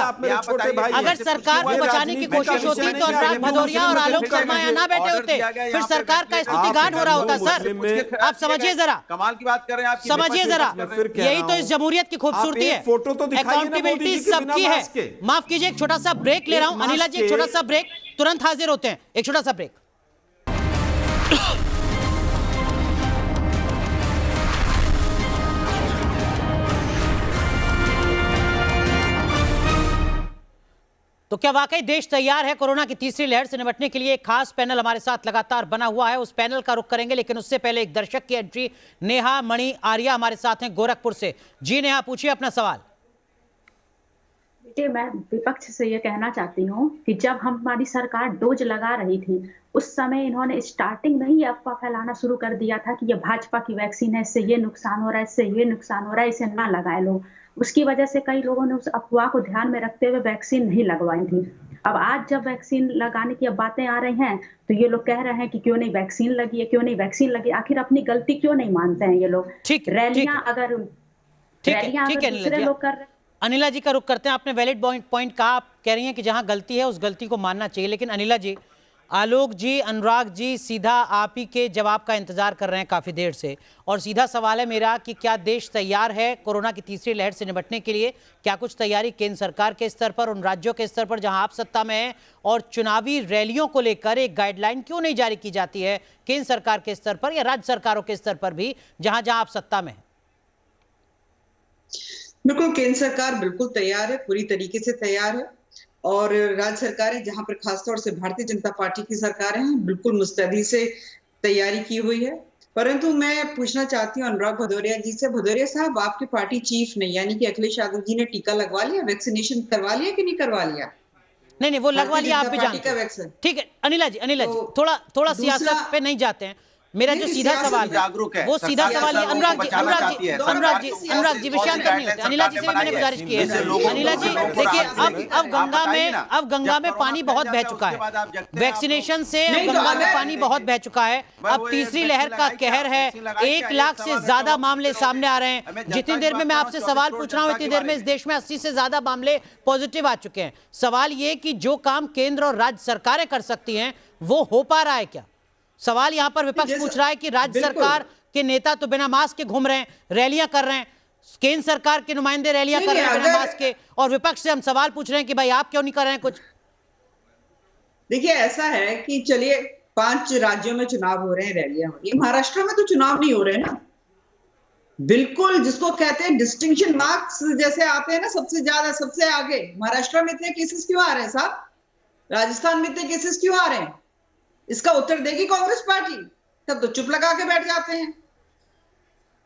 अगर सरकार को बचाने की कोशिश होती तो अनुराग भदौरिया और आलोक शर्मा यहाँ ना बैठे होते, फिर सरकार का स्तुतिगान हो रहा होता। सर आप समझिए जरा, कमाल की बात कर रहे हैं आप, समझिए जरा, यही तो इस जमहूरियत की खूबसूरती है। फोटो तो दिखाइए ना मोदी अकाउंटेबिलिटी जी के बिना सबकी मास्क के। है। माफ कीजिए, एक छोटा सा ब्रेक ले रहा हूं अनिला जी, एक छोटा सा ब्रेक, तुरंत हाजिर होते हैं, एक छोटा सा ब्रेक। तो क्या वाकई देश तैयार है कोरोना की तीसरी लहर से निपटने के लिए? एक खास पैनल हमारे साथ लगातार बना हुआ है, उस पैनल का रुख करेंगे, लेकिन उससे पहले एक दर्शक की एंट्री। नेहा मणि आर्या हमारे साथ हैं गोरखपुर से। जी नेहा, पूछिए अपना सवाल। देखिए, मैं विपक्ष से ये कहना चाहती हूँ कि जब हमारी सरकार डोज लगा रही थी, उस समय इन्होंने स्टार्टिंग में ही अफवाह फैलाना शुरू कर दिया था कि ये भाजपा की वैक्सीन है, इससे ये नुकसान हो रहा है, इससे ये नुकसान हो रहा है, इसे ना लगाए लो। उसकी वजह से कई लोगों ने उस अफवाह को ध्यान में रखते हुए वैक्सीन नहीं लगवाई थी। अब आज जब वैक्सीन लगाने की अब बातें आ रही हैं, तो ये लोग कह रहे हैं कि क्यों नहीं वैक्सीन लगी है, क्यों नहीं वैक्सीन लगी। आखिर अपनी गलती क्यों नहीं मानते हैं ये लोग? रैलियां अगर दूसरे लोग कर रहे हैं। अनिला जी का रुख करते हैं। आपने वैलिड पॉइंट कहा, आप कह रही हैं कि जहां गलती है उस गलती को मानना चाहिए, लेकिन अनिला जी, आलोक जी, अनुराग जी सीधा आप ही के जवाब का इंतजार कर रहे हैं काफी देर से, और सीधा सवाल है मेरा कि क्या देश तैयार है कोरोना की तीसरी लहर से निपटने के लिए? क्या कुछ तैयारी केंद्र सरकार के स्तर पर, उन राज्यों के स्तर पर जहां आप सत्ता में हैं, और चुनावी रैलियों को लेकर एक गाइडलाइन क्यों नहीं जारी की जाती है केंद्र सरकार के स्तर पर या राज्य सरकारों के स्तर पर भी, जहां जहां आप सत्ता में हैं? बिल्कुल, केंद्र सरकार बिल्कुल तैयार है, पूरी तरीके से तैयार है, और राज्य सरकारें जहां पर खासतौर से भारतीय जनता पार्टी की सरकारें हैं, बिल्कुल मुस्तैदी से तैयारी की हुई है। परंतु मैं पूछना चाहती हूँ अनुराग भदौरिया जी से, भदौरिया साहब, आपके पार्टी चीफ ने यानी कि अखिलेश यादव जी ने टीका लगवा लिया, वैक्सीनेशन करवा लिया कि नहीं करवा लिया? नहीं, वो लगवा लिया, आप भी जानते हैं। ठीक है अनिला जी, थोड़ा सियासत पे नहीं जाते हैं। मेरा जो सीधा सवाल है वो सीधा सवाल है। अनुराग जी विषयांतर नहीं होते। अनिला जी से भी मैंने गुजारिश की है। अनिला जी देखिए, अब गंगा में पानी बहुत बह चुका है, वैक्सीनेशन से अब गंगा में पानी बहुत बह चुका है। अब तीसरी लहर का कहर है, 1 लाख से ज्यादा मामले सामने आ रहे हैं। जितनी देर में मैं आपसे सवाल पूछ रहा हूँ, इतनी देर में इस देश में 80 से ज्यादा मामले पॉजिटिव आ चुके हैं। सवाल ये कि जो काम केंद्र और राज्य सरकारें कर सकती हैं वो हो पा रहा है क्या? सवाल यहां पर विपक्ष पूछ रहा है कि राज्य सरकार के नेता तो बिना मास्क के घूम रहे हैं, रैलियां कर रहे हैं, केंद्र सरकार के नुमाइंदे रैलियां कर रहे हैं बिना मास्क के, और विपक्ष से हम सवाल पूछ रहे हैं कि भाई आप क्यों नहीं कर रहे हैं कुछ? देखिए, ऐसा है कि चलिए 5 राज्यों में चुनाव हो रहे हैं, रैलियां हो रही है, महाराष्ट्र में तो चुनाव नहीं हो रहे ना। बिल्कुल, जिसको कहते हैं डिस्टिंक्शन मार्क्स जैसे आते हैं ना, सबसे ज्यादा सबसे आगे महाराष्ट्र में इतने केसेस क्यों आ रहे हैं साहब? राजस्थान में इतने केसेस क्यों आ रहे हैं? इसका उत्तर देगी कांग्रेस पार्टी? तब तो चुप लगा के बैठ जाते हैं।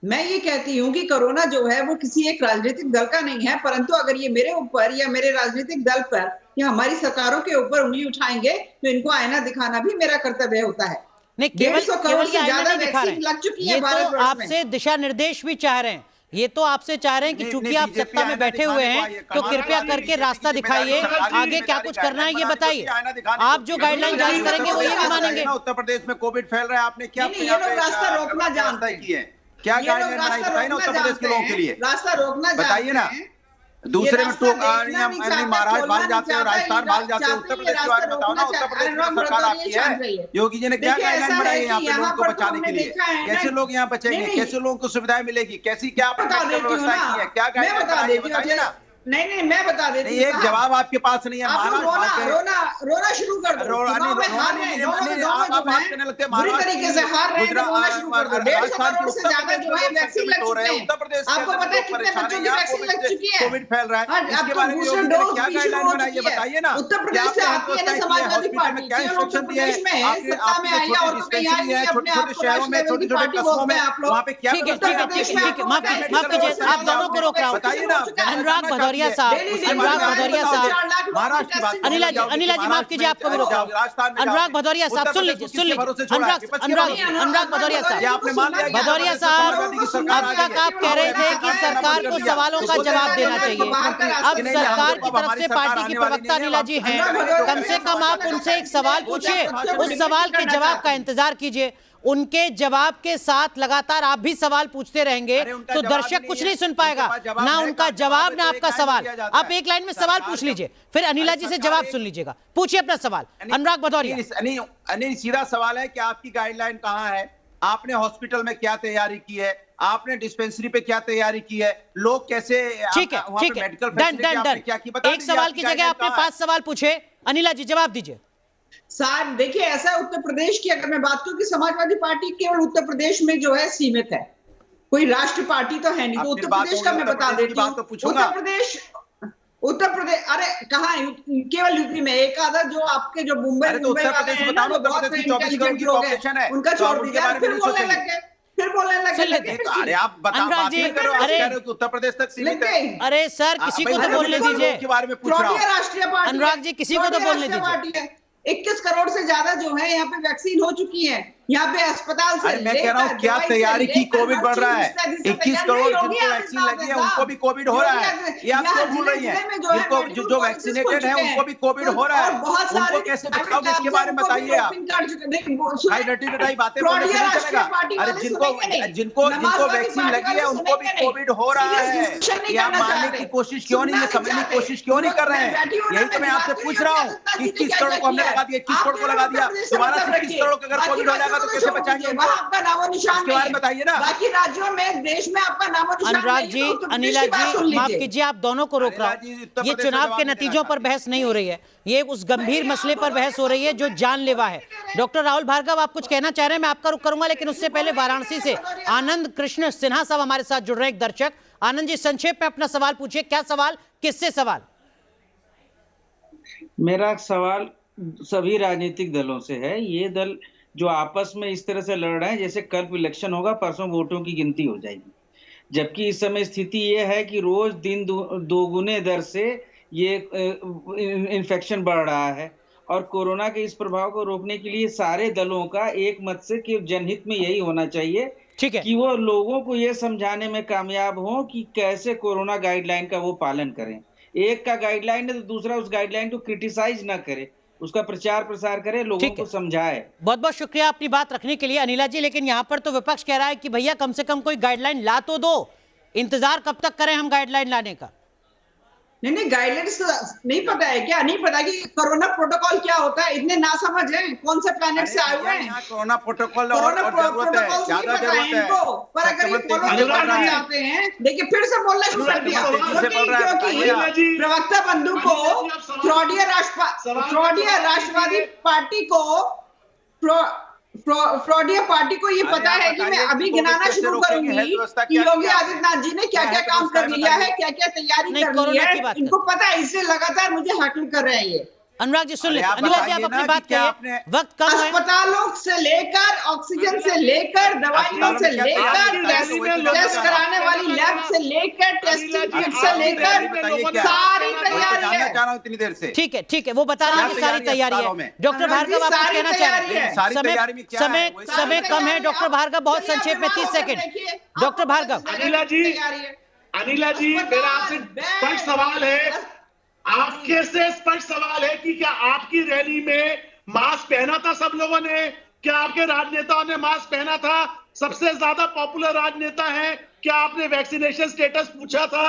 मैं ये कहती हूं कि कोरोना जो है वो किसी एक राजनीतिक दल का नहीं है, परंतु अगर ये मेरे ऊपर या मेरे राजनीतिक दल पर या हमारी सरकारों के ऊपर उंगली उठाएंगे तो इनको आईना दिखाना भी मेरा कर्तव्य होता है। नहीं, केवल ये आईना नहीं दिखा रहे हैं, ये तो आपसे दिशा निर्देश भी चाह रहे हैं। ये तो आपसे चाह रहे हैं कि चूंकि आप सत्ता में बैठे हुए हैं तो कृपया करके रास्ता दिखाइए, आगे क्या कुछ करना है ये बताइए। आप जो गाइडलाइन जारी करेंगे वो ये भी मानेंगे। उत्तर प्रदेश में कोविड फैल रहा है, आपने क्या रास्ता रोकना जानते हैं? क्या गाइडलाइन बनाई बताइए ना उत्तर प्रदेश के लोगों के लिए, रास्ता रोकना बताइए ना। दूसरे में तो महाराष्ट्र भाग जाते हैं, राजस्थान भाग जाते हैं, उत्तर प्रदेश के बारे में बताओ ना। उत्तर प्रदेश में सरकार आपकी है, योगी जी ने क्या गाइडलाइन बनाई है यहाँ पे लोगों को बचाने के लिए? कैसे लोग यहाँ बचेंगे, कैसे लोगों को सुविधाएं मिलेगी, कैसी क्या व्यवस्था की है, क्या गाइडलाइन बनाई है बताइए ना। नहीं, मैं बता देती हूँ। एक जवाब आपके पास नहीं है। रोना शुरू कर दो। बुरी तरीके से हार रहे हैं, रोना शुरू कर दो। 150 करोड़ से ज्यादा जो है वैक्सीन लग चुके हैं। आपको पता है कितने बच्चों की वैक्सीन लग चुकी है? कोविड फैल रहा है, इसके बारे में क्या गाइडलाइन बनाई है बताइए ना। उत्तर प्रदेश से आती है ना समाजवादी पार्टी, क्या इंस्ट्रक्शन दिए हैं? सत्ता में आई है और कहीं आई छोटे शहरों में, छोटे कस्बों में वहाँ पे क्या? ठीक है, माफ कीजिए, आप दोनों को रोक रहा हूँ। बताइए ना। अनुराग भदौरिया भदौरिया साहब, अनुराग भदौरिया साहब, महाराष्ट्र की बात करें। अनिला जी माफ कीजिए, आपको भी रोका। अनुराग भदौरिया साहब सुन लीजिए, अनुराग भदौरिया साहब, भदौरिया साहब, अब तक आप कह रहे थे कि सरकार को सवालों का जवाब देना चाहिए। अब सरकार की तरफ से पार्टी की प्रवक्ता अनिला जी हैं, कम से कम आप उनसे एक सवाल पूछिए, उस सवाल के जवाब का इंतजार कीजिए। उनके जवाब के साथ लगातार आप भी सवाल पूछते रहेंगे तो दर्शक कुछ नहीं सुन पाएगा, ना उनका जवाब ना आपका सवाल। आप एक लाइन में सवाल पूछ लीजिए, फिर अनिला जी से जवाब सुन लीजिएगा। पूछिए अपना सवाल, अनुराग भदौरिया। अनिल, सीधा सवाल है कि आपकी गाइडलाइन कहां है? आपने हॉस्पिटल में क्या तैयारी की है? आपने डिस्पेंसरी पे क्या तैयारी की है? लोग कैसे, ठीक है, डन। एक सवाल की जगह आपने 5 सवाल पूछे। अनिला जी जवाब दीजिए। सर देखिए, ऐसा है उत्तर प्रदेश की अगर मैं बात करूं कि समाजवादी पार्टी केवल उत्तर प्रदेश में जो है सीमित है, कोई राष्ट्र पार्टी तो है नहीं। तो उत्तर प्रदेश का मैं बता देती हूँ, उत्तर प्रदेश अरे कहाँ, केवल यूपी में एक आधा जो आपके जो मुंबई उत्तर प्रदेश बताओ, उत्तर प्रदेश 24 करोड़ की पॉपुलेशन है, उनका छोड़ दीजिए, फिर बोलने लगे। अरे आप बताओ, अरे उत्तर प्रदेश तक सीमित है। अरे सर किसी को तो बोलने दीजिए, के बारे में पूछ रहा हूं। राष्ट्रीय पार्टी, अनुराग जी किसी को तो बोलने दीजिए। 21 करोड़ से ज्यादा जो है यहाँ पे वैक्सीन हो चुकी है, यहाँ पे अस्पताल से मैं कह रहा हूँ क्या तैयारी की, कोविड बढ़ रहा है, 21 करोड़ जिनको वैक्सीन लगी है उनको भी कोविड हो रहा है, ये आप क्यों भूल रही हैं? जिनको जो वैक्सीनेटेड है उनको भी कोविड हो रहा है, उनको कैसे दिखाओगे इसके बारे में बताइए आप। रटी बातें बोलने से नहीं चलेगा। अरे जिनको वैक्सीन लगी है उनको भी कोविड हो रहा है, ये आप मानने की कोशिश क्यों नहीं, ये समझने की कोशिश क्यों नहीं कर रहे हैं? यही तो मैं आपसे पूछ रहा हूँ। 21 करोड़ को हमने लगा दिया, 21 करोड़ को लगा दिया, दोबारा 21 करोड़ को अगर कोविड हो जाएगा तो कैसे बचाएंगे? आपका नामो निशान नहीं है, बताइए ना। बाकी राज्यों में, देश में आपका नामो निशान। अनुराग जी, अनिला जी माफ कीजिए, आप दोनों को रोक रहा हूं। ये चुनाव के नतीजों पर बहस नहीं हो रही है, ये उस गंभीर मसले पर बहस हो रही है जो जानलेवा है। डॉक्टर राहुल भार्गव आप कुछ कहना चाह रहे हैं, मैं आपका रुख करूंगा, लेकिन उससे पहले वाराणसी से आनंद कृष्ण सिन्हा साहब हमारे साथ जुड़ रहे हैं, एक दर्शक। आनंद जी संक्षेप में अपना सवाल पूछिए। क्या सवाल, किससे सवाल? मेरा सवाल सभी राजनीतिक दलों से है। ये दल जो आपस में इस तरह से लड़ रहे हैं जैसे कल इलेक्शन होगा, परसों वोटों की गिनती हो जाएगी, जबकि इस समय स्थिति ये है कि रोज दिन दोगुने दर से ये इन्फेक्शन बढ़ रहा है। और कोरोना के इस प्रभाव को रोकने के लिए सारे दलों का एक मत से कि जनहित में यही होना चाहिए, ठीक है, कि वो लोगों को ये समझाने में कामयाब हो कि कैसे कोरोना गाइडलाइन का वो पालन करें। एक का गाइडलाइन है तो दूसरा उस गाइडलाइन को क्रिटिसाइज ना करे, उसका प्रचार प्रसार करे, लोगों को समझाए। बहुत बहुत शुक्रिया अपनी बात रखने के लिए अनिला जी। लेकिन यहाँ पर तो विपक्ष कह रहा है कि भैया कम से कम कोई गाइडलाइन ला तो दो, इंतजार कब तक करें हम गाइडलाइन लाने का? नहीं गाइडलाइंस नहीं पता है क्या? नहीं पता कि कोरोना प्रोटोकॉल क्या होता है? इतने नासमझ हैं, कौन से प्लेनेट से आए हुए हैं? कोरोना प्रोटोकॉल ज्यादा जरूरत है पर अगर ये फॉलो करना चाहते हैं, देखिए फिर से बोलना शुरू कर दिया, क्योंकि प्रवक्ता बंधु को फ्रॉडिया राष्ट्रवादी पार्टी को फ्रॉडिया पार्टी को ये पता है कि मैं अभी गिनाना शुरू करूंगी कि योगी आदित्यनाथ जी ने क्या क्या काम कर लिया है, क्या क्या तैयारी कर ली है, इनको पता है, इसलिए लगातार मुझे हैकल कर रहे हैं ये। अनुराग जी सुन लीजिए, अनिला जी आप अपनी बात करिए, वक्त कम है। अस्पतालों से लेकर, ऑक्सीजन से लेकर, दवाइयों से लेकर, टेस्ट कराने वाली लैब से लेकर, टेस्टिंग किट से लेकर सारी तैयारी है। इतनी देर से ठीक है, वो बता रहे हैं कि सारी तैयारी है। डॉक्टर भार्गव आप कुछ कहना चाह रहे हैं? समय कम है डॉक्टर भार्गव, बहुत संक्षेप में 30 सेकंड। डॉक्टर भार्गव। अनिला जी मेरा आपसे स्पष्ट सवाल है, आपके से स्पष्ट सवाल है कि क्या आपकी रैली में मास्क पहना था सब लोगों ने? क्या आपके राजनेताओं ने मास्क पहना था? सबसे ज्यादा पॉपुलर राजनेता है, क्या आपने वैक्सीनेशन स्टेटस पूछा था?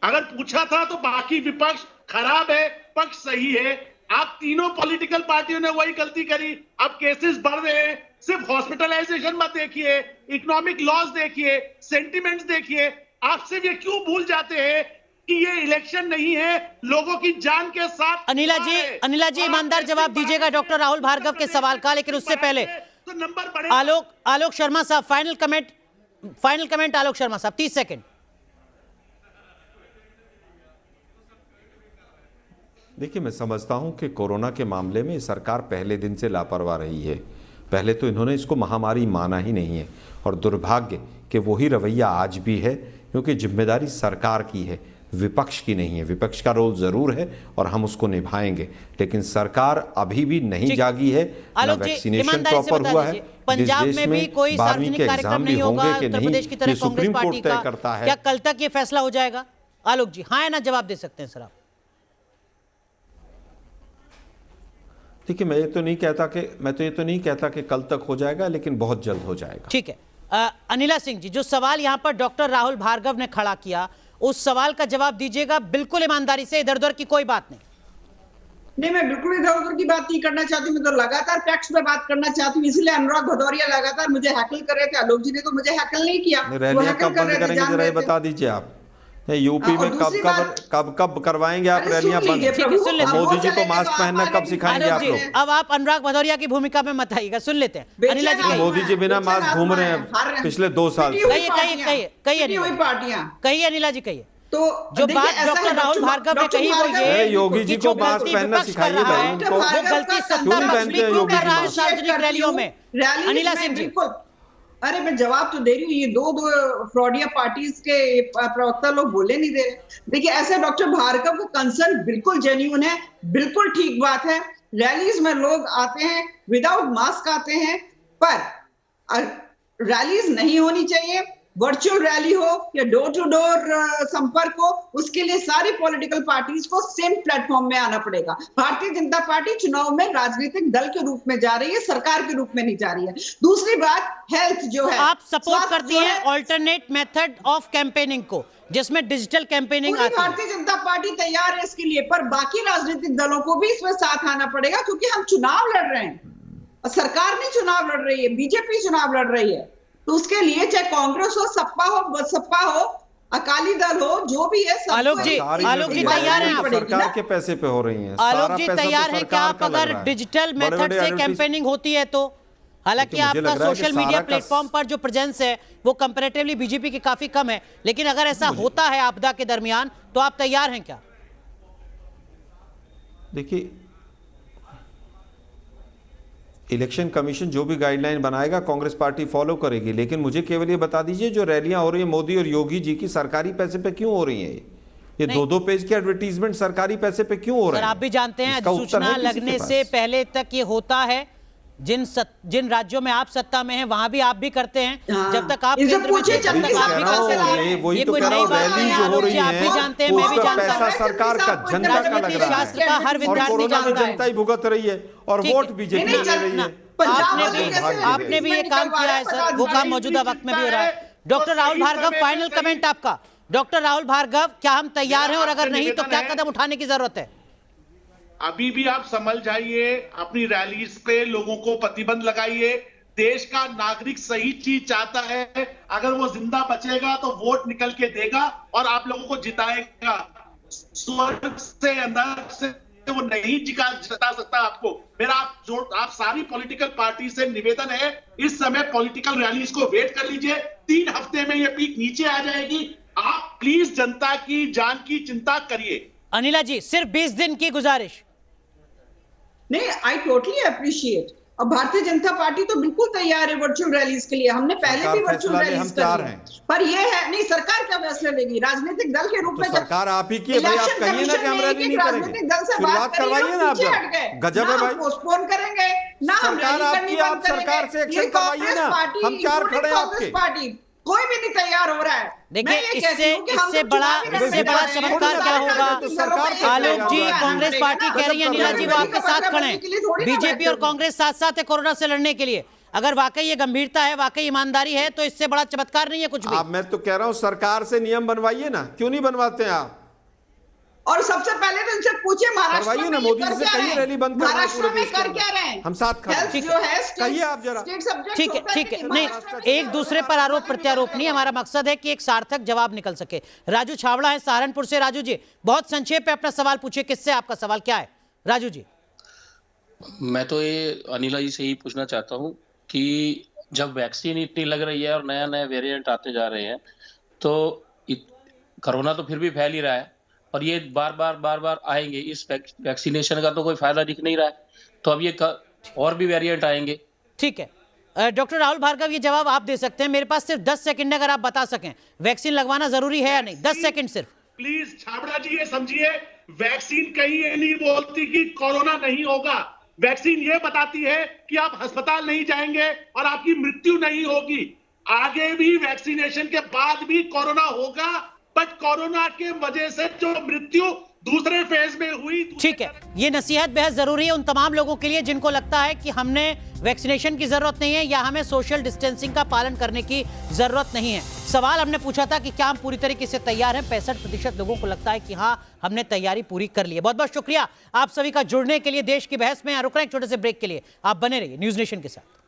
अगर पूछा था तो बाकी विपक्ष खराब है, पक्ष सही है। आप तीनों पॉलिटिकल पार्टियों ने वही गलती करी। अब केसेस बढ़ रहे हैं, सिर्फ हॉस्पिटलाइजेशन मत देखिए, इकोनॉमिक लॉस देखिए, सेंटिमेंट्स देखिए। आप सिर्फ ये क्यों भूल जाते हैं कि ये इलेक्शन नहीं है, लोगों की जान के साथ। अनिला जी ईमानदार जवाब दीजिएगा डॉक्टर राहुल भार्गव के सवाल का, लेकिन उससे पहले तो नंबर बढ़े। आलोक शर्मा साहब फाइनल कमेंट आलोक शर्मा साहब 30 सेकंड। देखिए, मैं समझता हूं कि कोरोना के मामले में सरकार पहले दिन से लापरवाह रही है। पहले तो इन्होंने इसको महामारी माना ही नहीं है, और दुर्भाग्य कि वही रवैया आज भी है, क्योंकि जिम्मेदारी सरकार की है। विपक्ष की नहीं है। विपक्ष का रोल जरूर है और हम उसको निभाएंगे, लेकिन सरकार अभी भी नहीं जागी है, ना वैक्सीनेशन प्रॉपर हुआ है। पंजाब में भी कोई सार्वजनिक कार्यक्रम नहीं होगा उत्तर प्रदेश की तरह कांग्रेस पार्टी का, करता है। क्या कल तक ये फैसला हो जाएगा? आलोक जी, हाँ या ना जवाब दे सकते हैं सर आप। देखिए, मैं ये तो नहीं कहता कि कल तक हो जाएगा, लेकिन बहुत जल्द हो जाएगा। ठीक है। अनिला सिंह जी, जो सवाल यहां पर डॉक्टर राहुल भार्गव ने खड़ा किया, उस सवाल का जवाब दीजिएगा बिल्कुल ईमानदारी से, इधर उधर की कोई बात नहीं। नहीं, मैं बिल्कुल इधर उधर की बात नहीं करना चाहती, मैं तो लगातार फैक्ट्स पे बात करना चाहती हूँ। इसलिए अनुराग भदौरिया लगातार मुझे हैकल कर रहे थे। आलोक जी ने तो मुझे हैकल नहीं किया, रैलियां कब बंद करेंगे जरा ये बता दीजिए आप। यूपी में कब करवाएंगे आप रैलियां बंद? मोदी जी को मास्क पहनना कब सिखाएंगे आप लोग? अब आप अनुराग भदौरिया की भूमिका में मत आइएगा, सुन लेते हैं। अनिला जी, मोदी जी बिना मास्क घूम रहे हैं पिछले 2 साल से। कहिए अनिला जी, कहिए। तो जो बात डॉक्टर राहुल भार्गव ने कही वो ये, योगी जी को मास्क पहनना सिखाइए भाई उनको। वो गलती सत्ता पक्ष भी क्यों कर रहा है सार्वजनिक रैलियों में? अनिला सिंह जी, अरे मैं जवाब तो दे रही हूँ। ये दो फ्रॉडिया पार्टीज के प्रवक्ता लोग बोले नहीं दे रहे। देखिए, ऐसे डॉक्टर भार्गव का कंसर्न बिल्कुल जेन्युइन है, बिल्कुल ठीक बात है। रैलीज में लोग आते हैं विदाउट मास्क आते हैं, पर रैलीज नहीं होनी चाहिए। वर्चुअल रैली हो या डोर टू डोर संपर्क हो, उसके लिए सारी पॉलिटिकल पार्टीज को सेम प्लेटफॉर्म में आना पड़ेगा। भारतीय जनता पार्टी चुनाव में राजनीतिक दल के रूप में जा रही है, सरकार के रूप में नहीं जा रही है। दूसरी बात, हेल्थ जो है, आप सपोर्ट करती हैं ऑल्टरनेट मेथड ऑफ कैंपेनिंग को, जिसमें डिजिटल कैंपेनिंग आती है। भारतीय जनता पार्टी तैयार है इसके लिए, पर बाकी राजनीतिक दलों को भी इसमें साथ आना पड़ेगा, क्योंकि हम चुनाव लड़ रहे हैं और सरकार नहीं चुनाव लड़ रही है, बीजेपी चुनाव लड़ रही है। तो उसके लिए चाहे कांग्रेस हो, सपा हो, अकाली दल हो, जो भी है, आलोक जी तैयार हैं आप? सरकार के पैसे पे हो रही हैं। आलोक जी तैयार हैं क्या आप अगर डिजिटल मेथड से कैंपेनिंग होती है तो? हालांकि आपका सोशल मीडिया प्लेटफॉर्म पर जो प्रेजेंस है वो कंपैरेटिवली बीजेपी की काफी कम है, लेकिन अगर ऐसा होता है आपदा के दरमियान तो आप तैयार हैं क्या? देखिए, इलेक्शन कमीशन जो भी गाइडलाइन बनाएगा कांग्रेस पार्टी फॉलो करेगी, लेकिन मुझे केवल ये बता दीजिए जो रैलियां हो रही है मोदी और योगी जी की, सरकारी पैसे पे क्यों हो रही हैं? ये 2-2 पेज की एडवर्टीजमेंट सरकारी पैसे पे क्यों हो रहे हैं? आप भी जानते हैं अधिसूचना लगने से पहले तक ये होता है। जिन राज्यों में आप सत्ता में हैं वहां भी आप भी करते हैं, जब तक आप केंद्र में थे तब तक आप भी करते रहे। ये कोई नई बात नहीं है आलोक जी, आप भी जानते हैं, मैं भी जानता हूं। सरकार का जनता का लग रहा है, शास्त्र का हर विद्यार्थी जानता है। जनता ही भुगत रही है और वोट बीजेपी ले रही है। आपने भी ये काम किया है सर, वो काम मौजूदा वक्त में भी हो रहा है। Doctor Rahul Bhargava, final comment आपका। डॉक्टर राहुल भार्गव, क्या हम तैयार हैं और अगर नहीं तो क्या कदम उठाने की जरूरत है? अभी भी आप समझ जाइए, अपनी रैलीज पे लोगों को प्रतिबंध लगाइए। देश का नागरिक सही चीज चाहता है, अगर वो जिंदा बचेगा तो वोट निकल के देगा और आप लोगों को जिताएगा। स्वर्ग से अंदर से वो नहीं जिता सकता आपको। मेरा आप सारी पॉलिटिकल पार्टी से निवेदन है, इस समय पॉलिटिकल रैलीज को वेट कर लीजिए। 3 हफ्ते में ये पीक नीचे आ जाएगी। आप प्लीज जनता की जान की चिंता करिए। अनिला जी, सिर्फ 20 दिन की गुजारिश। नहीं, आई टोटली अप्रिशिएट। और भारतीय जनता पार्टी तो बिल्कुल तैयार है वर्चुअल रैलीज के लिए। हमने पहले भी वर्चुअल रैलीज करी है, पर ये है नहीं, सरकार क्या फैसला लेगी? राजनीतिक दल के रूप में सरकार आप ही की है भाई, आप कहिए ना कि हम रैली नहीं करेंगे, शुरुआत करवाइए ना आप। गजब है भाई, पोस्टपोन करेंगे ना, सरकार आपकी, आप सरकार से एक्शन करवाइए ना, हम चार खड़े हैं आपके। पार्टी कोई भी नहीं तैयार हो रहा है। देखिए, इससे बड़ा चमत्कार क्या होगा? आलोक जी, कांग्रेस पार्टी कह रही है अनिला जी वो आपके साथ खड़े हैं, बीजेपी और कांग्रेस साथ साथ है कोरोना से लड़ने के लिए। अगर वाकई ये गंभीरता है, वाकई ईमानदारी है, तो इससे बड़ा चमत्कार नहीं है कुछ भी। मैं तो कह रहा हूं सरकार से नियम बनवाइए ना, क्यों नहीं बनवाते हैं आप? और सबसे पहले तो इनसे पूछे महाराष्ट्र में मोदी से कहिए रैली बंद करना है पूरे देश कर क्या रहे हैं, हम साथ खड़े हैं। कहिए आप जरा। ठीक है नहीं, एक दूसरे पर आरोप प्रत्यारोप नहीं, हमारा मकसद है कि एक सार्थक जवाब निकल सके। राजू छावड़ा है सहारनपुर से। राजू जी, बहुत संक्षेप में अपना सवाल पूछिए, किससे आपका सवाल क्या है? राजू जी। मैं तो ये अनिला जी से ही पूछना चाहता हूँ कि जब वैक्सीन इतनी लग रही है और नया नया वेरिएंट आते जा रहे हैं, तो कोरोना तो फिर भी फैल ही रहा है और ये बार बार आएंगे। इस वैक्सीनेशन का तो कोई फायदा दिख नहीं रहा है, तो अब ये और भी वेरिएंट आएंगे। ठीक है डॉक्टर राहुल भार्गव, ये जवाब आप दे सकते हैं। मेरे पास सिर्फ 10 सेकंड, अगर आप बता सकें वैक्सीन लगवाना जरूरी है या नहीं, 10 सेकंड सिर्फ। प्लीज छाबड़ा जी ये समझिए, वैक्सीन कहीं ये नहीं बोलती कि कोरोना नहीं होगा। वैक्सीन ये बताती है कि आप अस्पताल नहीं जाएंगे और आपकी मृत्यु नहीं होगी। आगे भी वैक्सीनेशन के बाद भी कोरोना होगा, बट कोरोना के वजह से जो मृत्यु दूसरे फेज में हुई। ठीक है, ये नसीहत बेहद जरूरी है उन तमाम लोगों के लिए जिनको लगता है कि हमने वैक्सीनेशन की जरूरत नहीं है या हमें सोशल डिस्टेंसिंग का पालन करने की जरूरत नहीं है। सवाल हमने पूछा था कि क्या हम पूरी तरीके से तैयार हैं। 65% लोगों को लगता है कि हाँ, हमने तैयारी पूरी कर ली है। बहुत बहुत शुक्रिया आप सभी का जुड़ने के लिए देश की बहस में। रुक रहे हैं एक छोटे से ब्रेक के लिए, आप बने रहिए न्यूज नेशन के साथ।